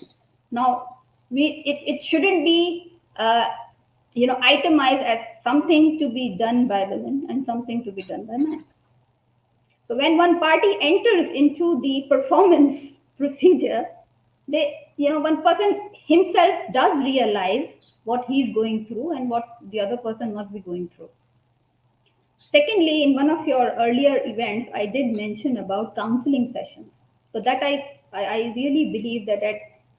Now, it shouldn't be itemized as something to be done by women and something to be done by men. So when one party enters into the performance procedure, one person himself does realize what he's going through and what the other person must be going through. Secondly, in one of your earlier events, I did mention about counseling sessions. So that I really believe that at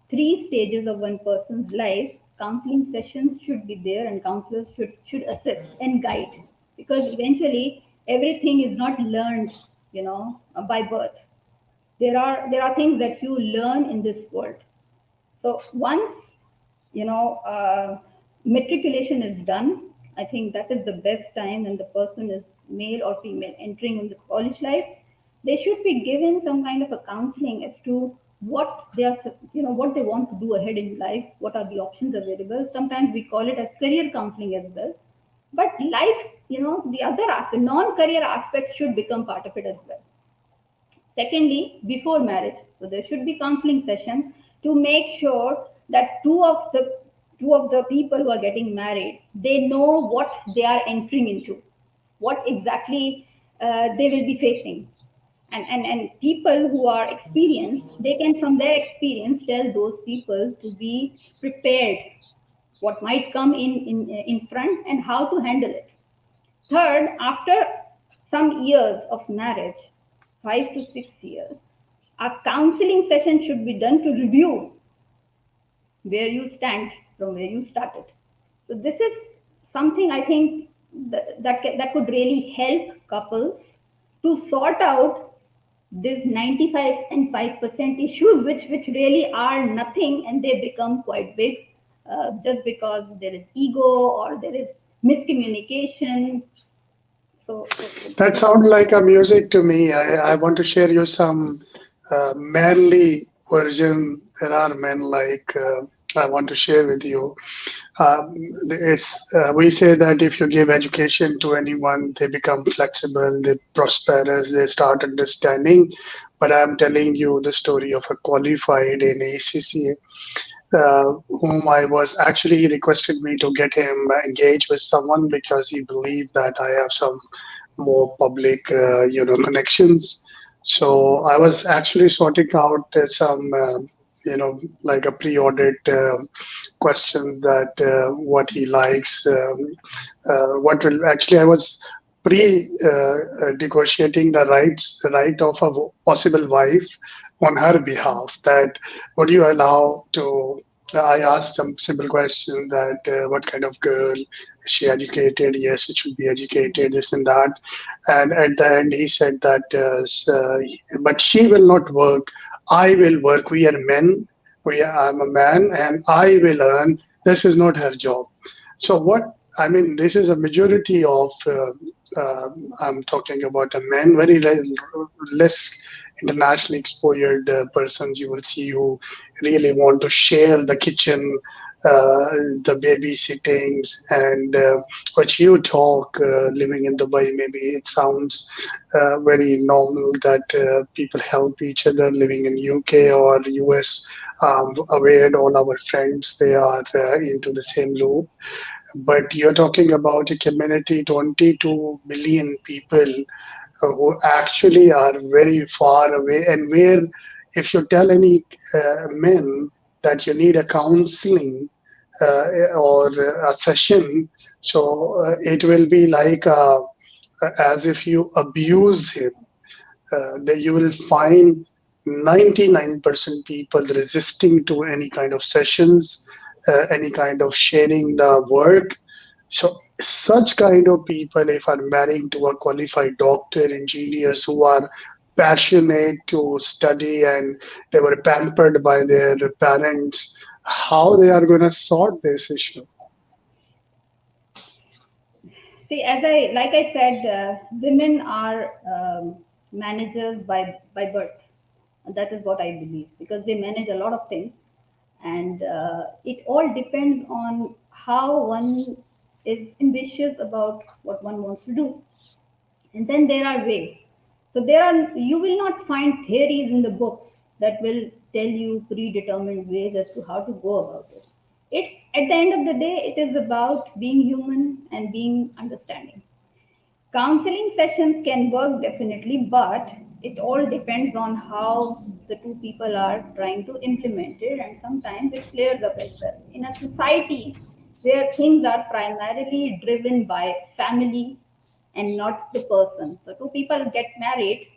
3 stages of one person's life, counseling sessions should be there and counselors should assist and guide, because eventually everything is not learned, by birth. There are things that you learn in this world. So once matriculation is done, I think that is the best time when the person is male or female entering in the college life. They should be given some kind of a counseling as to what they are, what they want to do ahead in life, what are the options available. Sometimes we call it as career counseling as well. But life, the other aspect, non-career aspects should become part of it as well. Secondly, before marriage, so there should be counseling sessions to make sure that two of the people who are getting married, they know what they are entering into, what exactly they will be facing. And people who are experienced, they can from their experience tell those people to be prepared, what might come in front and how to handle it. Third, after some years of marriage, 5 to 6 years, a counseling session should be done to review where you stand from where you started. So this is something I think that could really help couples to sort out these 95 and 5% issues, which really are nothing, and they become quite big just because there is ego or there is miscommunication. So that sounds like a music to me. I want to share you some manly version. There are men like I want to share with you. We say that if you give education to anyone, they become flexible, they prosperous, they start understanding. But I'm telling you the story of a qualified in ACCA. Whom I was actually, he requested me to get him engaged with someone because he believed that I have some more public, connections. So I was actually sorting out some, like a pre-audit questions that what he likes, what will actually I was negotiating the right of a possible wife on her behalf, that would you allow to I asked some simple questions that what kind of girl is she educated? Yes, it should be educated, this and that. And at the end, he said that, but she will not work. I will work. We are men. I'm a man, and I will earn. This is not her job. So what? I mean, this is a majority of. I'm talking about a men, very less internationally exposed persons you will see who really want to share the kitchen, the babysittings, and what you talk living in Dubai. Maybe it sounds very normal that people help each other living in UK or US. Aware all our friends, they are into the same loop. But you're talking about a community, 22 million people who actually are very far away, and where if you tell any men that you need a counseling, or a session, so it will be like as if you abuse him. That you will find 99% people resisting to any kind of sessions, any kind of sharing the work. So such kind of people, if are marrying to a qualified doctor, engineers who are passionate to study and they were pampered by their parents, how they are going to sort this issue? See, like I said, women are managers by birth. And that is what I believe, because they manage a lot of things, and it all depends on how one is ambitious about what one wants to do. And then there are ways. So you will not find theories in the books that will tell you predetermined ways as to how to go about it. It's at the end of the day, it is about being human and being understanding. Counseling sessions can work definitely, but it all depends on how the two people are trying to implement it, and sometimes it flares up as well. In a society where things are primarily driven by family and not the person, so two people get married,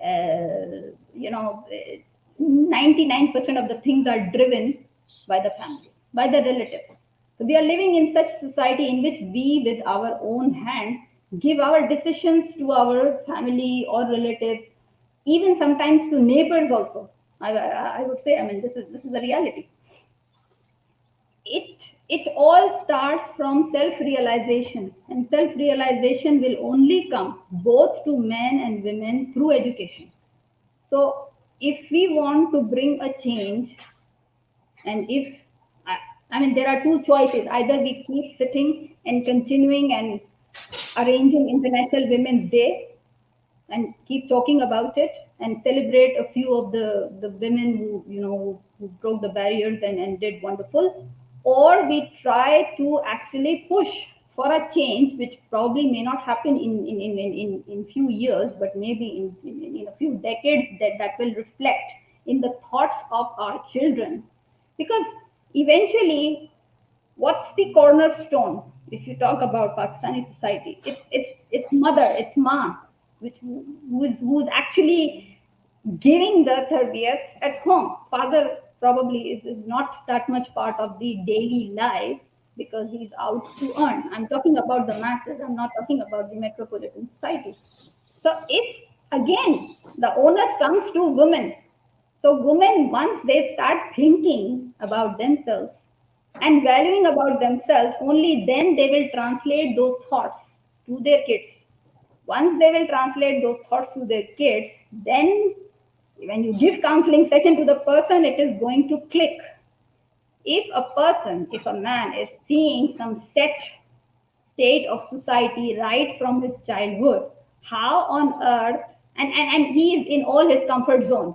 99% of the things are driven by the family, by the relatives. So we are living in such society in which we, with our own hands, give our decisions to our family or relatives, even sometimes to neighbors also. I would say, I mean, this is the reality. It all starts from self-realization, and self-realization will only come both to men and women through education. So if we want to bring a change, and if I mean, there are two choices: either we keep sitting and continuing and arranging International Women's Day and keep talking about it and celebrate a few of the women who broke the barriers and did wonderful, or we try to actually push for a change which probably may not happen in few years, but maybe in a few decades, that will reflect in the thoughts of our children. Because eventually, what's the cornerstone if you talk about Pakistani society? It's mother, it's ma, who's actually giving the tarbiyat at home. Father probably is not that much part of the daily life because he's out to earn. I'm talking about the masses. I'm not talking about the metropolitan society. So it's again, the onus comes to women. So women, once they start thinking about themselves and valuing about themselves, only then they will translate those thoughts to their kids. Once they will translate those thoughts to their kids, then when you give counseling session to the person, it is going to click. If a man is seeing some set state of society right from his childhood, how on earth, and he is in all his comfort zone.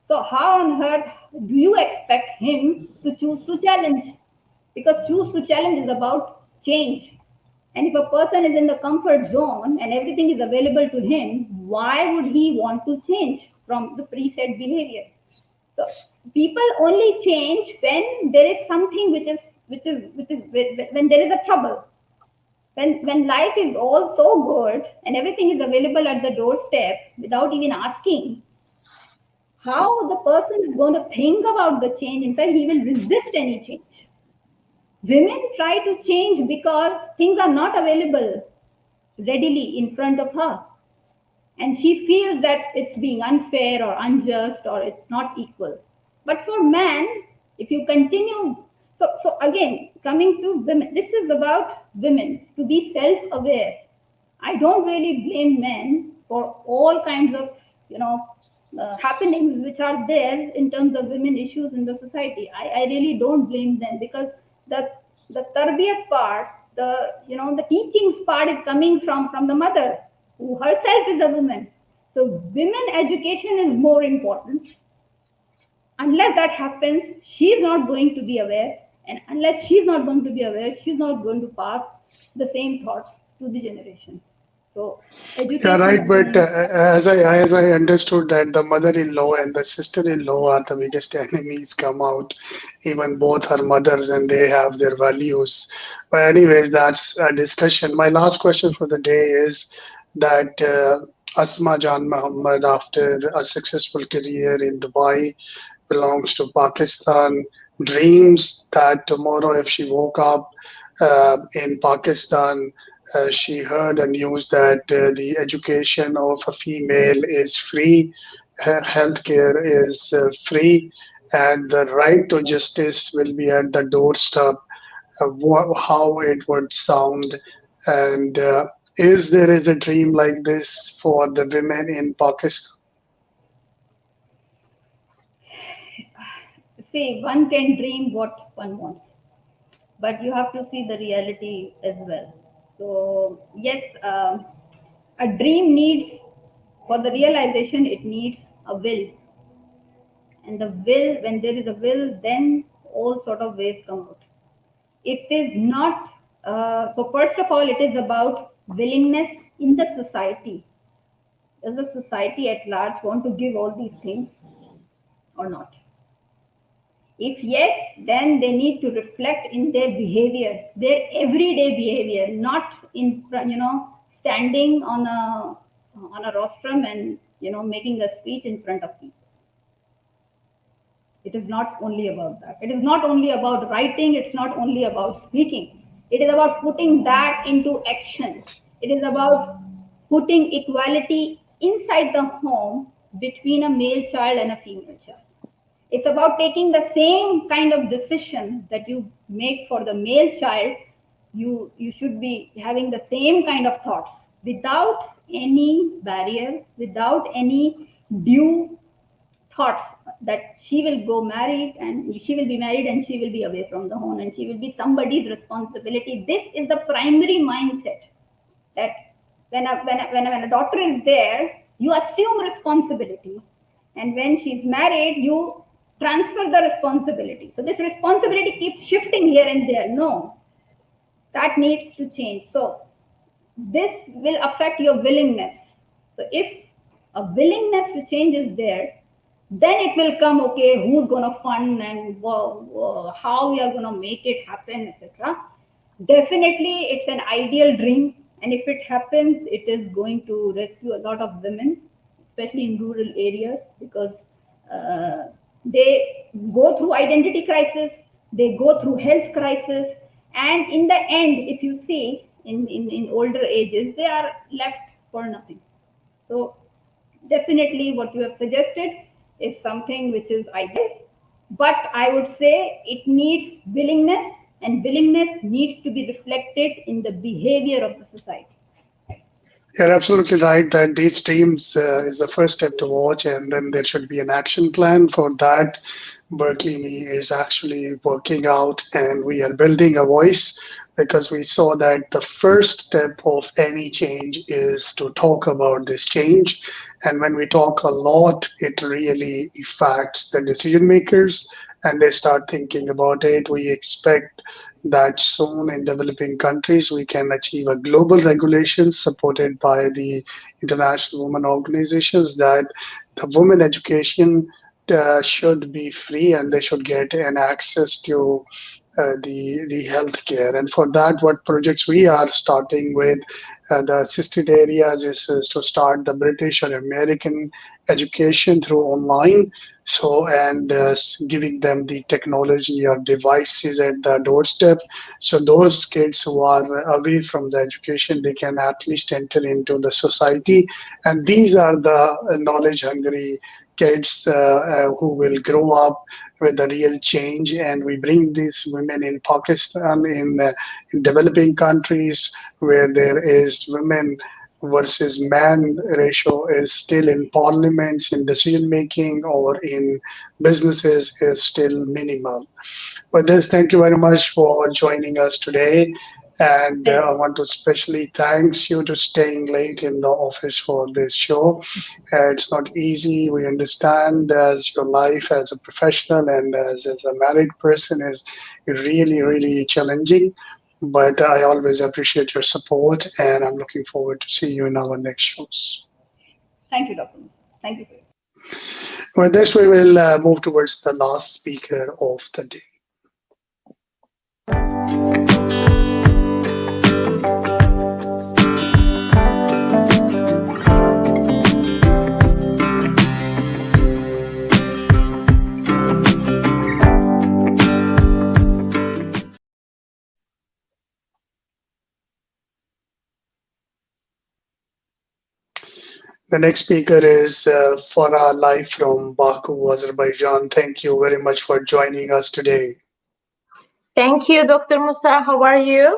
So how on earth do you expect him to choose to challenge? Because choose to challenge is about change. And if a person is in the comfort zone and everything is available to him, why would he want to change from the preset behavior? So people only change when there is something when there is a trouble. When life is all so good and everything is available at the doorstep without even asking, how the person is going to think about the change? In fact, he will resist any change. Women try to change because things are not available readily in front of her. And she feels that it's being unfair or unjust or it's not equal. But for man, if you continue, so again, coming to women, this is about women to be self-aware. I don't really blame men for all kinds of, happenings which are there in terms of women issues in the society. I really don't blame them, because the tarbiyat part, the teachings part is coming from the mother, who herself is a woman. So women education is more important. Unless that happens, she is not going to be aware, and unless she's not going to be aware, she's not going to pass the same thoughts to the generation. So Yeah, education right. But again. as I understood that the mother-in-law and the sister-in-law are the biggest enemies come out. Even both are mothers and they have their values. But anyways, that's a discussion. My last question for the day is that Asma Jan Muhammad, after a successful career in Dubai, belongs to Pakistan, dreams that tomorrow, if she woke up in Pakistan, she heard a news that the education of a female is free, healthcare is free, and the right to justice will be at the doorstep. How it would sound, and is a dream like this for the women in Pakistan? See, one can dream what one wants, but you have to see the reality as well. So yes, a dream needs, for the realization, it needs a will, and the will, when there is a will, then all sort of ways come out. It is not, so first of all, it is about willingness in the society. Does the society at large want to give all these things or not? If yes, then they need to reflect in their behavior, their everyday behavior, not in front, standing on a rostrum and making a speech in front of people. It is not only about that. It is not only about writing. It's not only about speaking. It is about putting that into action. It is about putting equality inside the home between a male child and a female child. It's about taking the same kind of decision that you make for the male child. You should be having the same kind of thoughts without any barrier, without any due thoughts that she will go married and she will be married and she will be away from the home and she will be somebody's responsibility. This is the primary mindset, that when a daughter is there, you assume responsibility, and when she's married, you transfer the responsibility. So this responsibility keeps shifting here and there. No, that needs to change. So this will affect your willingness. So if a willingness to change is there, then it will come, okay, who's going to fund and how we are going to make it happen, etc. Definitely, it's an ideal dream. And if it happens, it is going to rescue a lot of women, especially in rural areas, because they go through identity crisis, they go through health crisis, and in the end, if you see in older ages, they are left for nothing. So definitely what you have suggested is something which is ideal, but I would say it needs willingness, and willingness needs to be reflected in the behavior of the society. You're absolutely right that these streams is the first step to watch, and then there should be an action plan for that. Berkeley Me is actually working out, and we are building a voice because we saw that the first step of any change is to talk about this change. And when we talk a lot, it really affects the decision makers and they start thinking about it. We expect that soon in developing countries we can achieve a global regulation supported by the international women organizations that the women education should be free and they should get an access to the healthcare. And for that, what projects we are starting with the assisted areas is to start the British or American education through online. So and giving them the technology or devices at the doorstep. So those kids who are away from the education, they can at least enter into the society. And these are the knowledge hungry kids who will grow up with a real change. And we bring these women in Pakistan, in developing countries where there is women versus man ratio is still in parliaments, in decision making, or in businesses is still minimal. With this, thank you very much for joining us today. And I want to especially thanks you to staying late in the office for this show. It's not easy. We understand as your life as a professional and as a married person is really, really challenging. But I always appreciate your support, and I'm looking forward to see you in our next shows. Thank you, Dr. Thank you. With this, we will move towards the last speaker of the day. The next speaker is Farah, live from Baku, Azerbaijan. Thank you very much for joining us today. Thank you, Dr. Musa. How are you?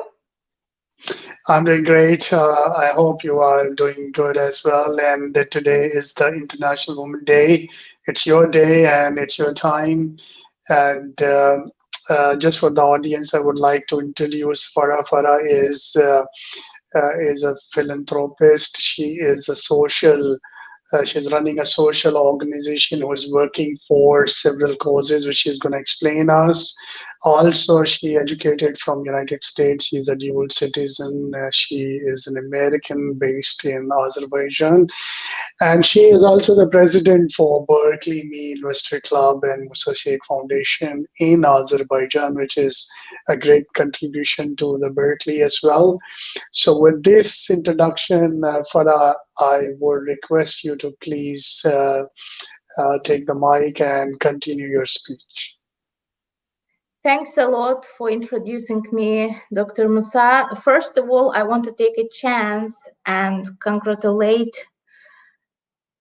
I'm doing great. I hope you are doing good as well. And that today is the International Women's Day. It's your day and it's your time. And just for the audience, I would like to introduce Farah. Farah is a philanthropist. She is a social. She's running a social organization who is working for several causes, which she's going to explain us. Also, she educated from United States. She's a dual citizen. She is an American based in Azerbaijan. And she is also the president for Berkeley Me Investor Club and Musa Sheikh Foundation in Azerbaijan, which is a great contribution to the Berkeley as well. So with this introduction, Farah, I would request you to please take the mic and continue your speech. Thanks a lot for introducing me, Dr. Musa. First of all, I want to take a chance and congratulate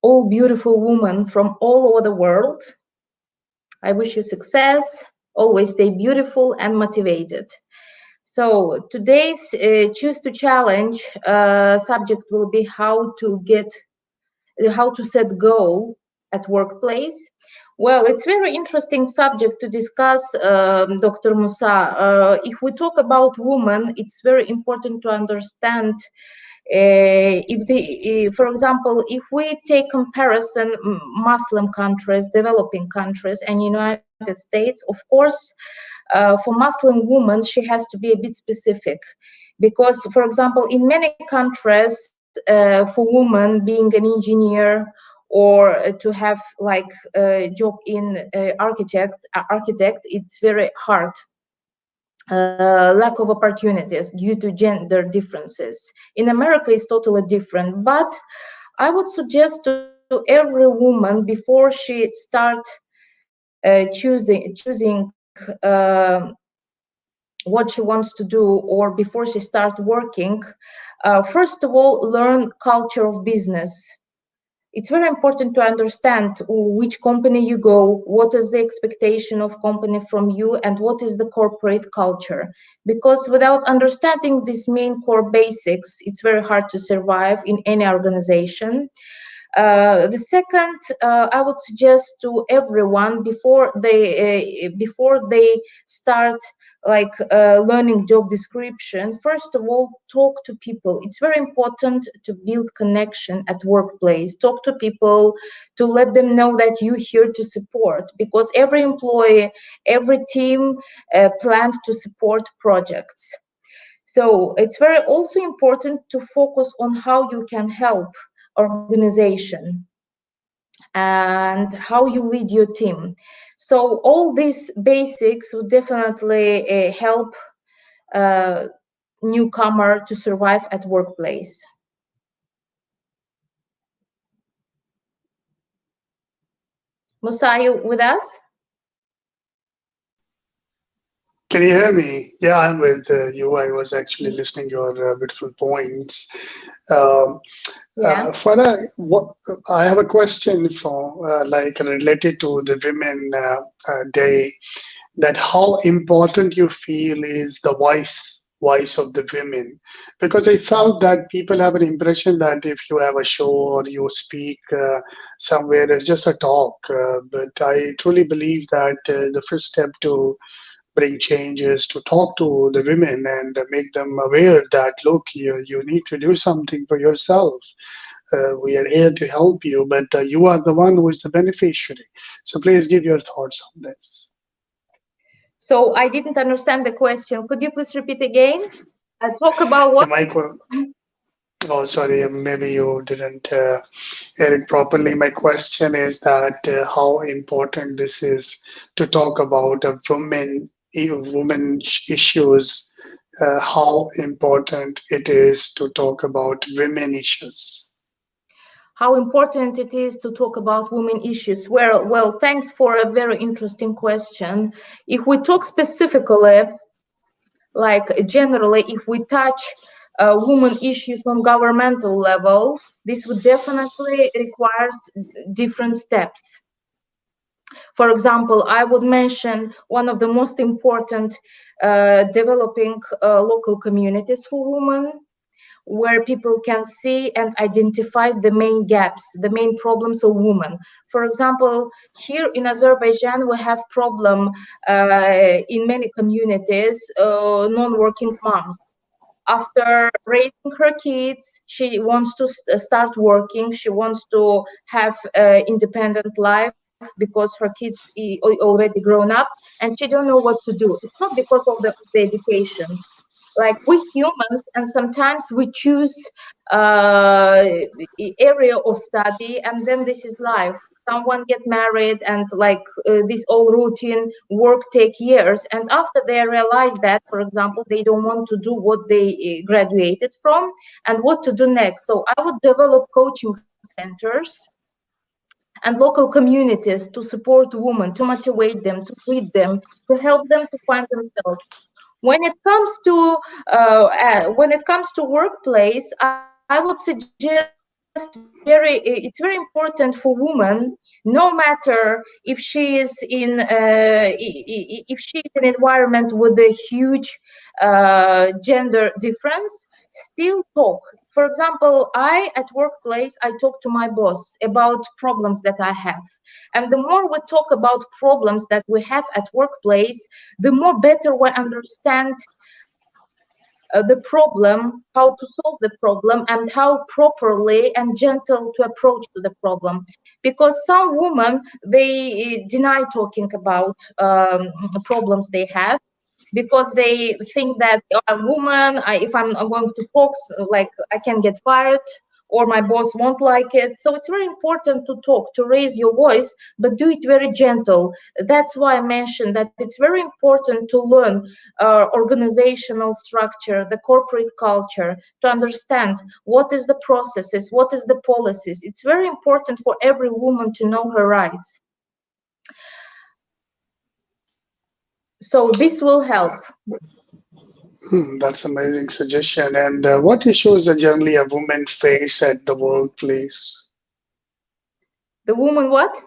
all beautiful women from all over the world. I wish you success. Always stay beautiful and motivated. So today's Choose to Challenge subject will be how to set goal at workplace. Well, it's very interesting subject to discuss, Dr. Musa. If we talk about women, it's very important to understand for example, if we take comparison Muslim countries, developing countries, and United States, of course, for Muslim women, she has to be a bit specific, because, for example, in many countries, for women being an engineer or to have like a job in architect, it's very hard. Lack of opportunities due to gender differences. In America, it's totally different. But I would suggest to every woman before she start choosing what she wants to do, or before she start working, first of all, learn culture of business. It's very important to understand which company you go, what is the expectation of company from you, and what is the corporate culture. Because without understanding these main core basics, it's very hard to survive in any organization. The second, I would suggest to everyone before they start like learning job description, first of all, talk to people. It's very important to build connection at workplace. Talk to people to let them know that you're here to support, because every employee, every team plans to support projects. So it's very also important to focus on how you can help organization and how you lead your team. So all these basics would definitely help newcomer to survive at workplace. Musa, are you with us? Can you hear me? Yeah, I'm with you. I was actually listening to your beautiful points. Farah, I have a question for like related to the Women Day. That how important you feel is the voice of the women, because I felt that people have an impression that if you have a show or you speak somewhere, it's just a talk. But I truly believe that the first step to bring changes to talk to the women and make them aware that, look, you need to do something for yourself. We are here to help you, but you are the one who is the beneficiary. So please give your thoughts on this. So I didn't understand the question. Could you please repeat again? Talk about what? Oh, sorry, maybe you didn't hear it properly. My question is that how important this is to talk about women issues, how important it is to talk about women issues. How important it is to talk about women issues. Well, thanks for a very interesting question. If we talk specifically, like generally, if we touch women issues on governmental level, this would definitely require different steps. For example, I would mention one of the most important developing local communities for women, where people can see and identify the main gaps, the main problems of women. For example, here in Azerbaijan, we have problem in many communities, non-working moms. After raising her kids, she wants to start working. She wants to have an independent life because her kids already grown up, and she don't know what to do. It's not because of the education. Like we humans, and sometimes we choose area of study, and then this is life. Someone get married, and like this all routine work take years, and after they realize that, for example, they don't want to do what they graduated from, and what to do next. So I would develop coaching centers and local communities to support women, to motivate them, to lead them, to help them to find themselves. When it comes to workplace, I would suggest it's very important for women, no matter if she is in if she is in an environment with a huge gender difference, still talk. For example, at workplace, I talk to my boss about problems that I have. And the more we talk about problems that we have at workplace, the more better we understand the problem, how to solve the problem, and how properly and gentle to approach to the problem. Because some women, they deny talking about the problems they have, because they think that I'm a woman, if I'm going to talk, like I can get fired, or my boss won't like it. So it's very important to talk, to raise your voice, but do it very gentle. That's why I mentioned that it's very important to learn organizational structure, the corporate culture, to understand what is the processes, what is the policies. It's very important for every woman to know her rights. So this will help. That's amazing suggestion. And what issues generally a woman face at the workplace? The woman what?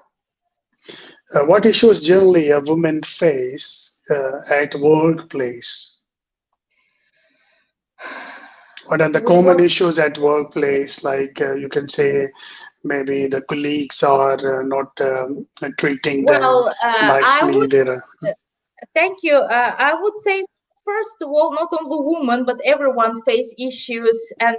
What issues generally a woman face at workplace? What are the common issues at workplace? Like you can say, maybe the colleagues are not treating them nicely. Thank you. I would say, first of all, not only women, but everyone face issues and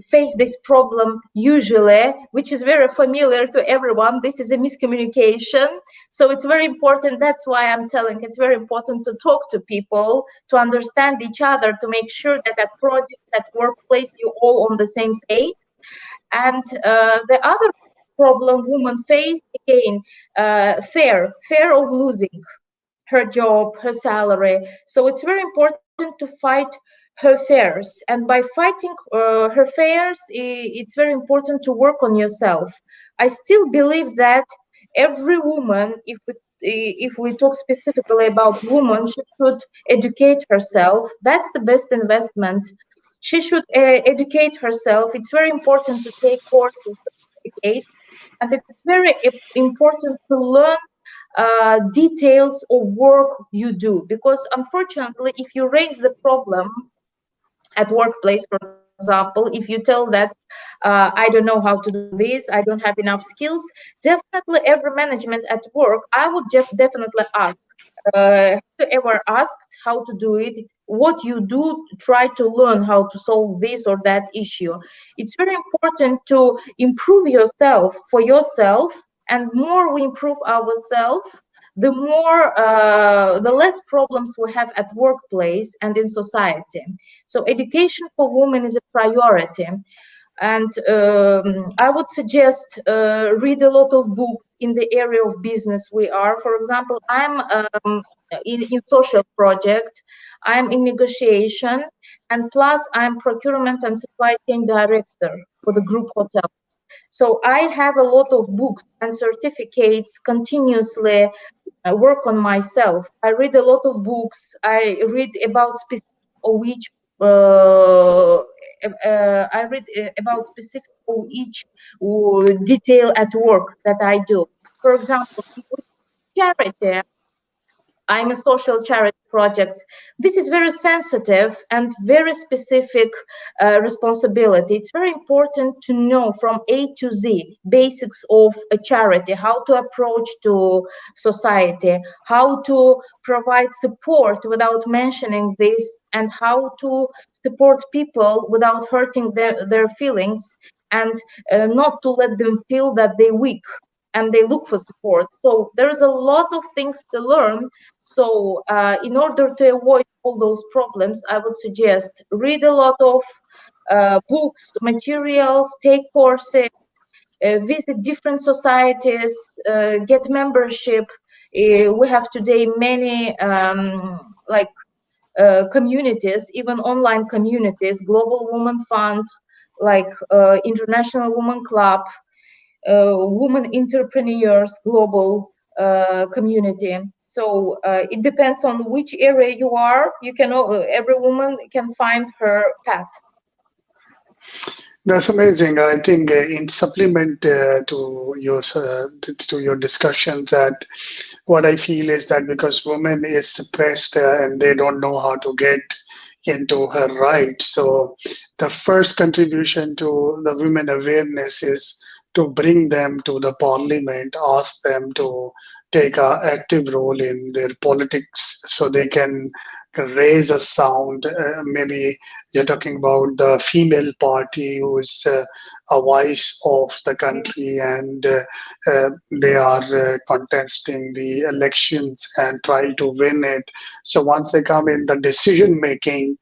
face this problem usually, which is very familiar to everyone. This is a miscommunication. So it's very important. That's why I'm telling it's very important to talk to people, to understand each other, to make sure that at project, at workplace, you're all on the same page. And the other problem women face, again, fear of losing her job, her salary. So it's very important to fight her fears. And by fighting her fears, it's very important to work on yourself. I still believe that every woman, if we talk specifically about women, she should educate herself. That's the best investment. She should educate herself. It's very important to take courses to educate, and it's very important to learn details of work you do, because unfortunately, if you raise the problem at workplace, for example, if you tell that I don't know how to do this, I don't have enough skills, definitely every management at work, I would just definitely ask, have you ever asked how to do it? What you do, try to learn how to solve this or that issue. It's very important to improve yourself for yourself, and more we improve ourselves, the less problems we have at workplace and in society. So education for women is a priority. And I would suggest read a lot of books in the area of business we are. For example, I'm in social project, I'm in negotiation, and plus I'm procurement and supply chain director for the group hotel. So I have a lot of books and certificates continuously. I work on myself. I read a lot of books. I read about specific of each. I read about specific of each detail at work that I do. For example, charity. I'm a social charity project. This is very sensitive and very specific responsibility. It's very important to know from A to Z basics of a charity, how to approach to society, how to provide support without mentioning this, and how to support people without hurting their feelings, and not to let them feel that they're weak and they look for support. So there's a lot of things to learn. So in order to avoid all those problems, I would suggest read a lot of books, materials, take courses, visit different societies, get membership. We have today many communities, even online communities, Global Women Fund, like International Women Club, women entrepreneurs global community. So it depends on which area you are. You can every woman can find her path. That's amazing. I think in supplement to your discussion, that what I feel is that because women is suppressed and they don't know how to get into her rights, so the first contribution to the women awareness is to bring them to the parliament, ask them to take a active role in their politics so they can raise a sound. Maybe you're talking about the female party who is a voice of the country, and they are contesting the elections and try to win it. So once they come in the decision making,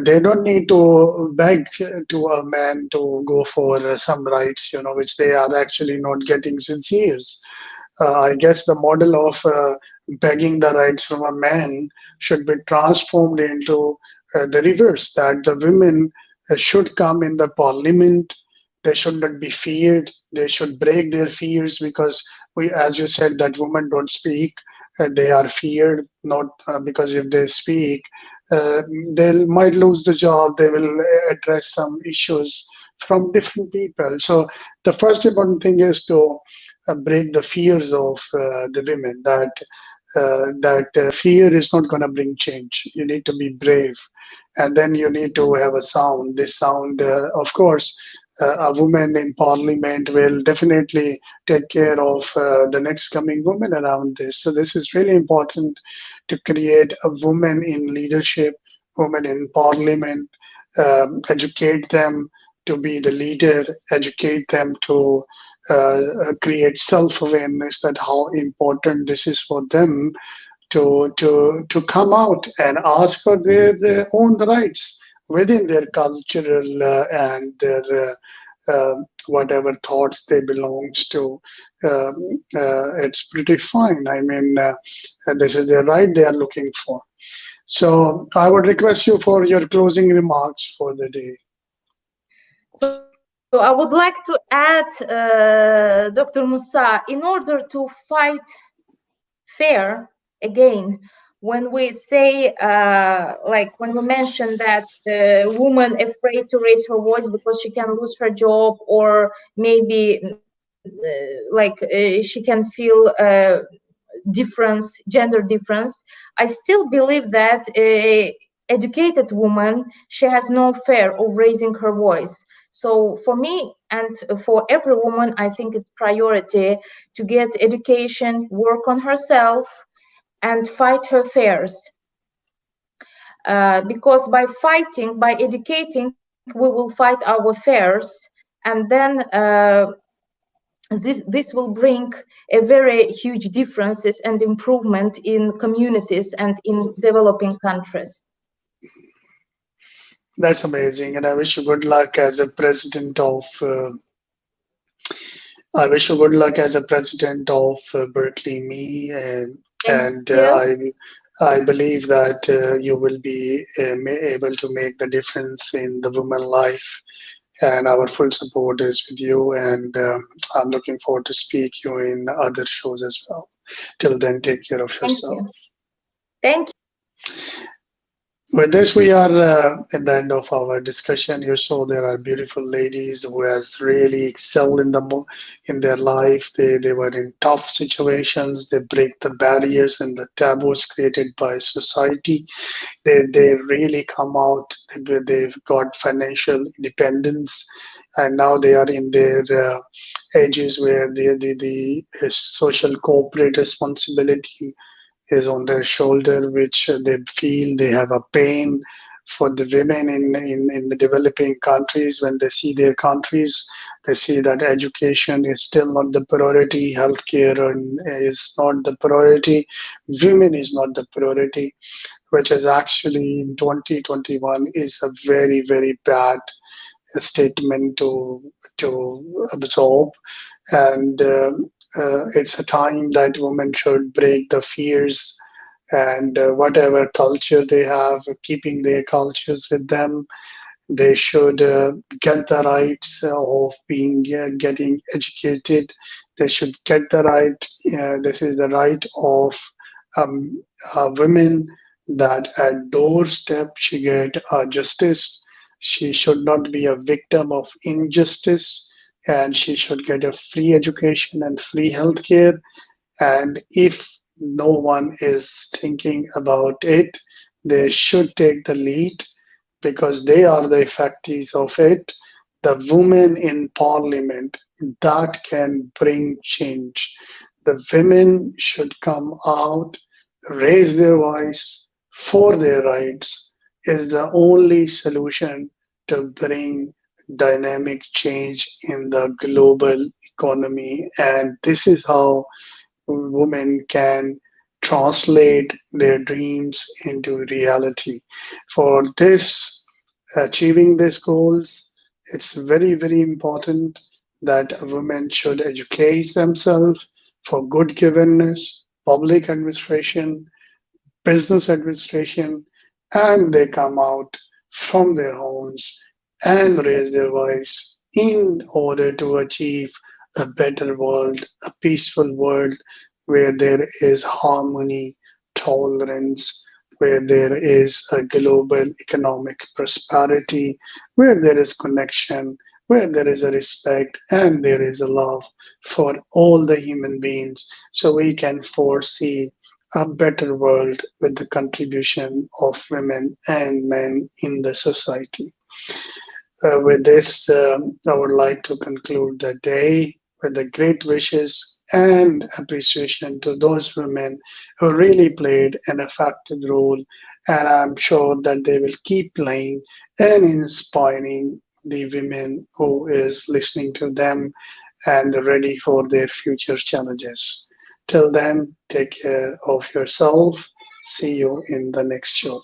they don't need to beg to a man to go for some rights, which they are actually not getting since years. I guess the model of begging the rights from a man should be transformed into the reverse, that the women should come in the parliament. They should not be feared. They should break their fears, because as you said, that women don't speak. They are feared, not because if they speak, they might lose the job. They will address some issues from different people. So the first important thing is to break the fears of the women, that fear is not going to bring change. You need to be brave, and then you need to have a sound. This sound, of course, a woman in parliament will definitely take care of the next coming women around this. So this is really important, to create a woman in leadership, women in parliament, educate them to be the leader, educate them to create self-awareness, that how important this is for them to come out and ask for their own rights within their cultural and their whatever thoughts they belongs to. It's pretty fine. I mean, this is the right they are looking for. So I would request you for your closing remarks for the day. So I would like to add, Dr. Musa, in order to fight fair, again, when we say, like when we mention that the woman afraid to raise her voice because she can lose her job, or maybe she can feel gender difference, I still believe that a educated woman, she has no fear of raising her voice. So for me and for every woman, I think it's priority to get education, work on herself, and fight her fears. Because by fighting, by educating, we will fight our fears, and then this will bring a very huge differences and improvement in communities and in developing countries. That's amazing, and I wish you good luck as a president of. I wish you good luck as a president of Berkeley Me, Thank and you. I believe that you will be able to make the difference in the woman life. And our full support is with you. And I'm looking forward to speak you in other shows as well. Till then, take care of Thank yourself. you. Thank you. With this, we are at the end of our discussion. You saw there are beautiful ladies who has really excelled in their life. They were in tough situations. They break the barriers and the taboos created by society. They really come out. They've got financial independence, and now they are in their ages where the social corporate responsibility is on their shoulder, which they feel they have a pain for the women in the developing countries. When they see their countries, they see that education is still not the priority, healthcare is not the priority, women is not the priority, which is actually in 2021 is a very, very bad statement to absorb. And it's a time that women should break the fears and whatever culture they have, keeping their cultures with them. They should get the rights of being getting educated. They should get the right. This is the right of women that at doorstep she get justice. She should not be a victim of injustice, and she should get a free education and free healthcare. And if no one is thinking about it, they should take the lead because they are the effectees of it. The women in parliament that can bring change. The women should come out, raise their voice for their rights, is the only solution to bring dynamic change in the global economy. And this is how women can translate their dreams into reality. For this, achieving these goals, it's very, very important that women should educate themselves for good governance, public administration, business administration, and they come out from their homes and raise their voice in order to achieve a better world, a peaceful world where there is harmony, tolerance, where there is a global economic prosperity, where there is connection, where there is a respect and there is a love for all the human beings, so we can foresee a better world with the contribution of women and men in the society. With this, I would like to conclude the day with the great wishes and appreciation to those women who really played an effective role. And I'm sure that they will keep playing and inspiring the women who is listening to them and ready for their future challenges. Till then, take care of yourself. See you in the next show.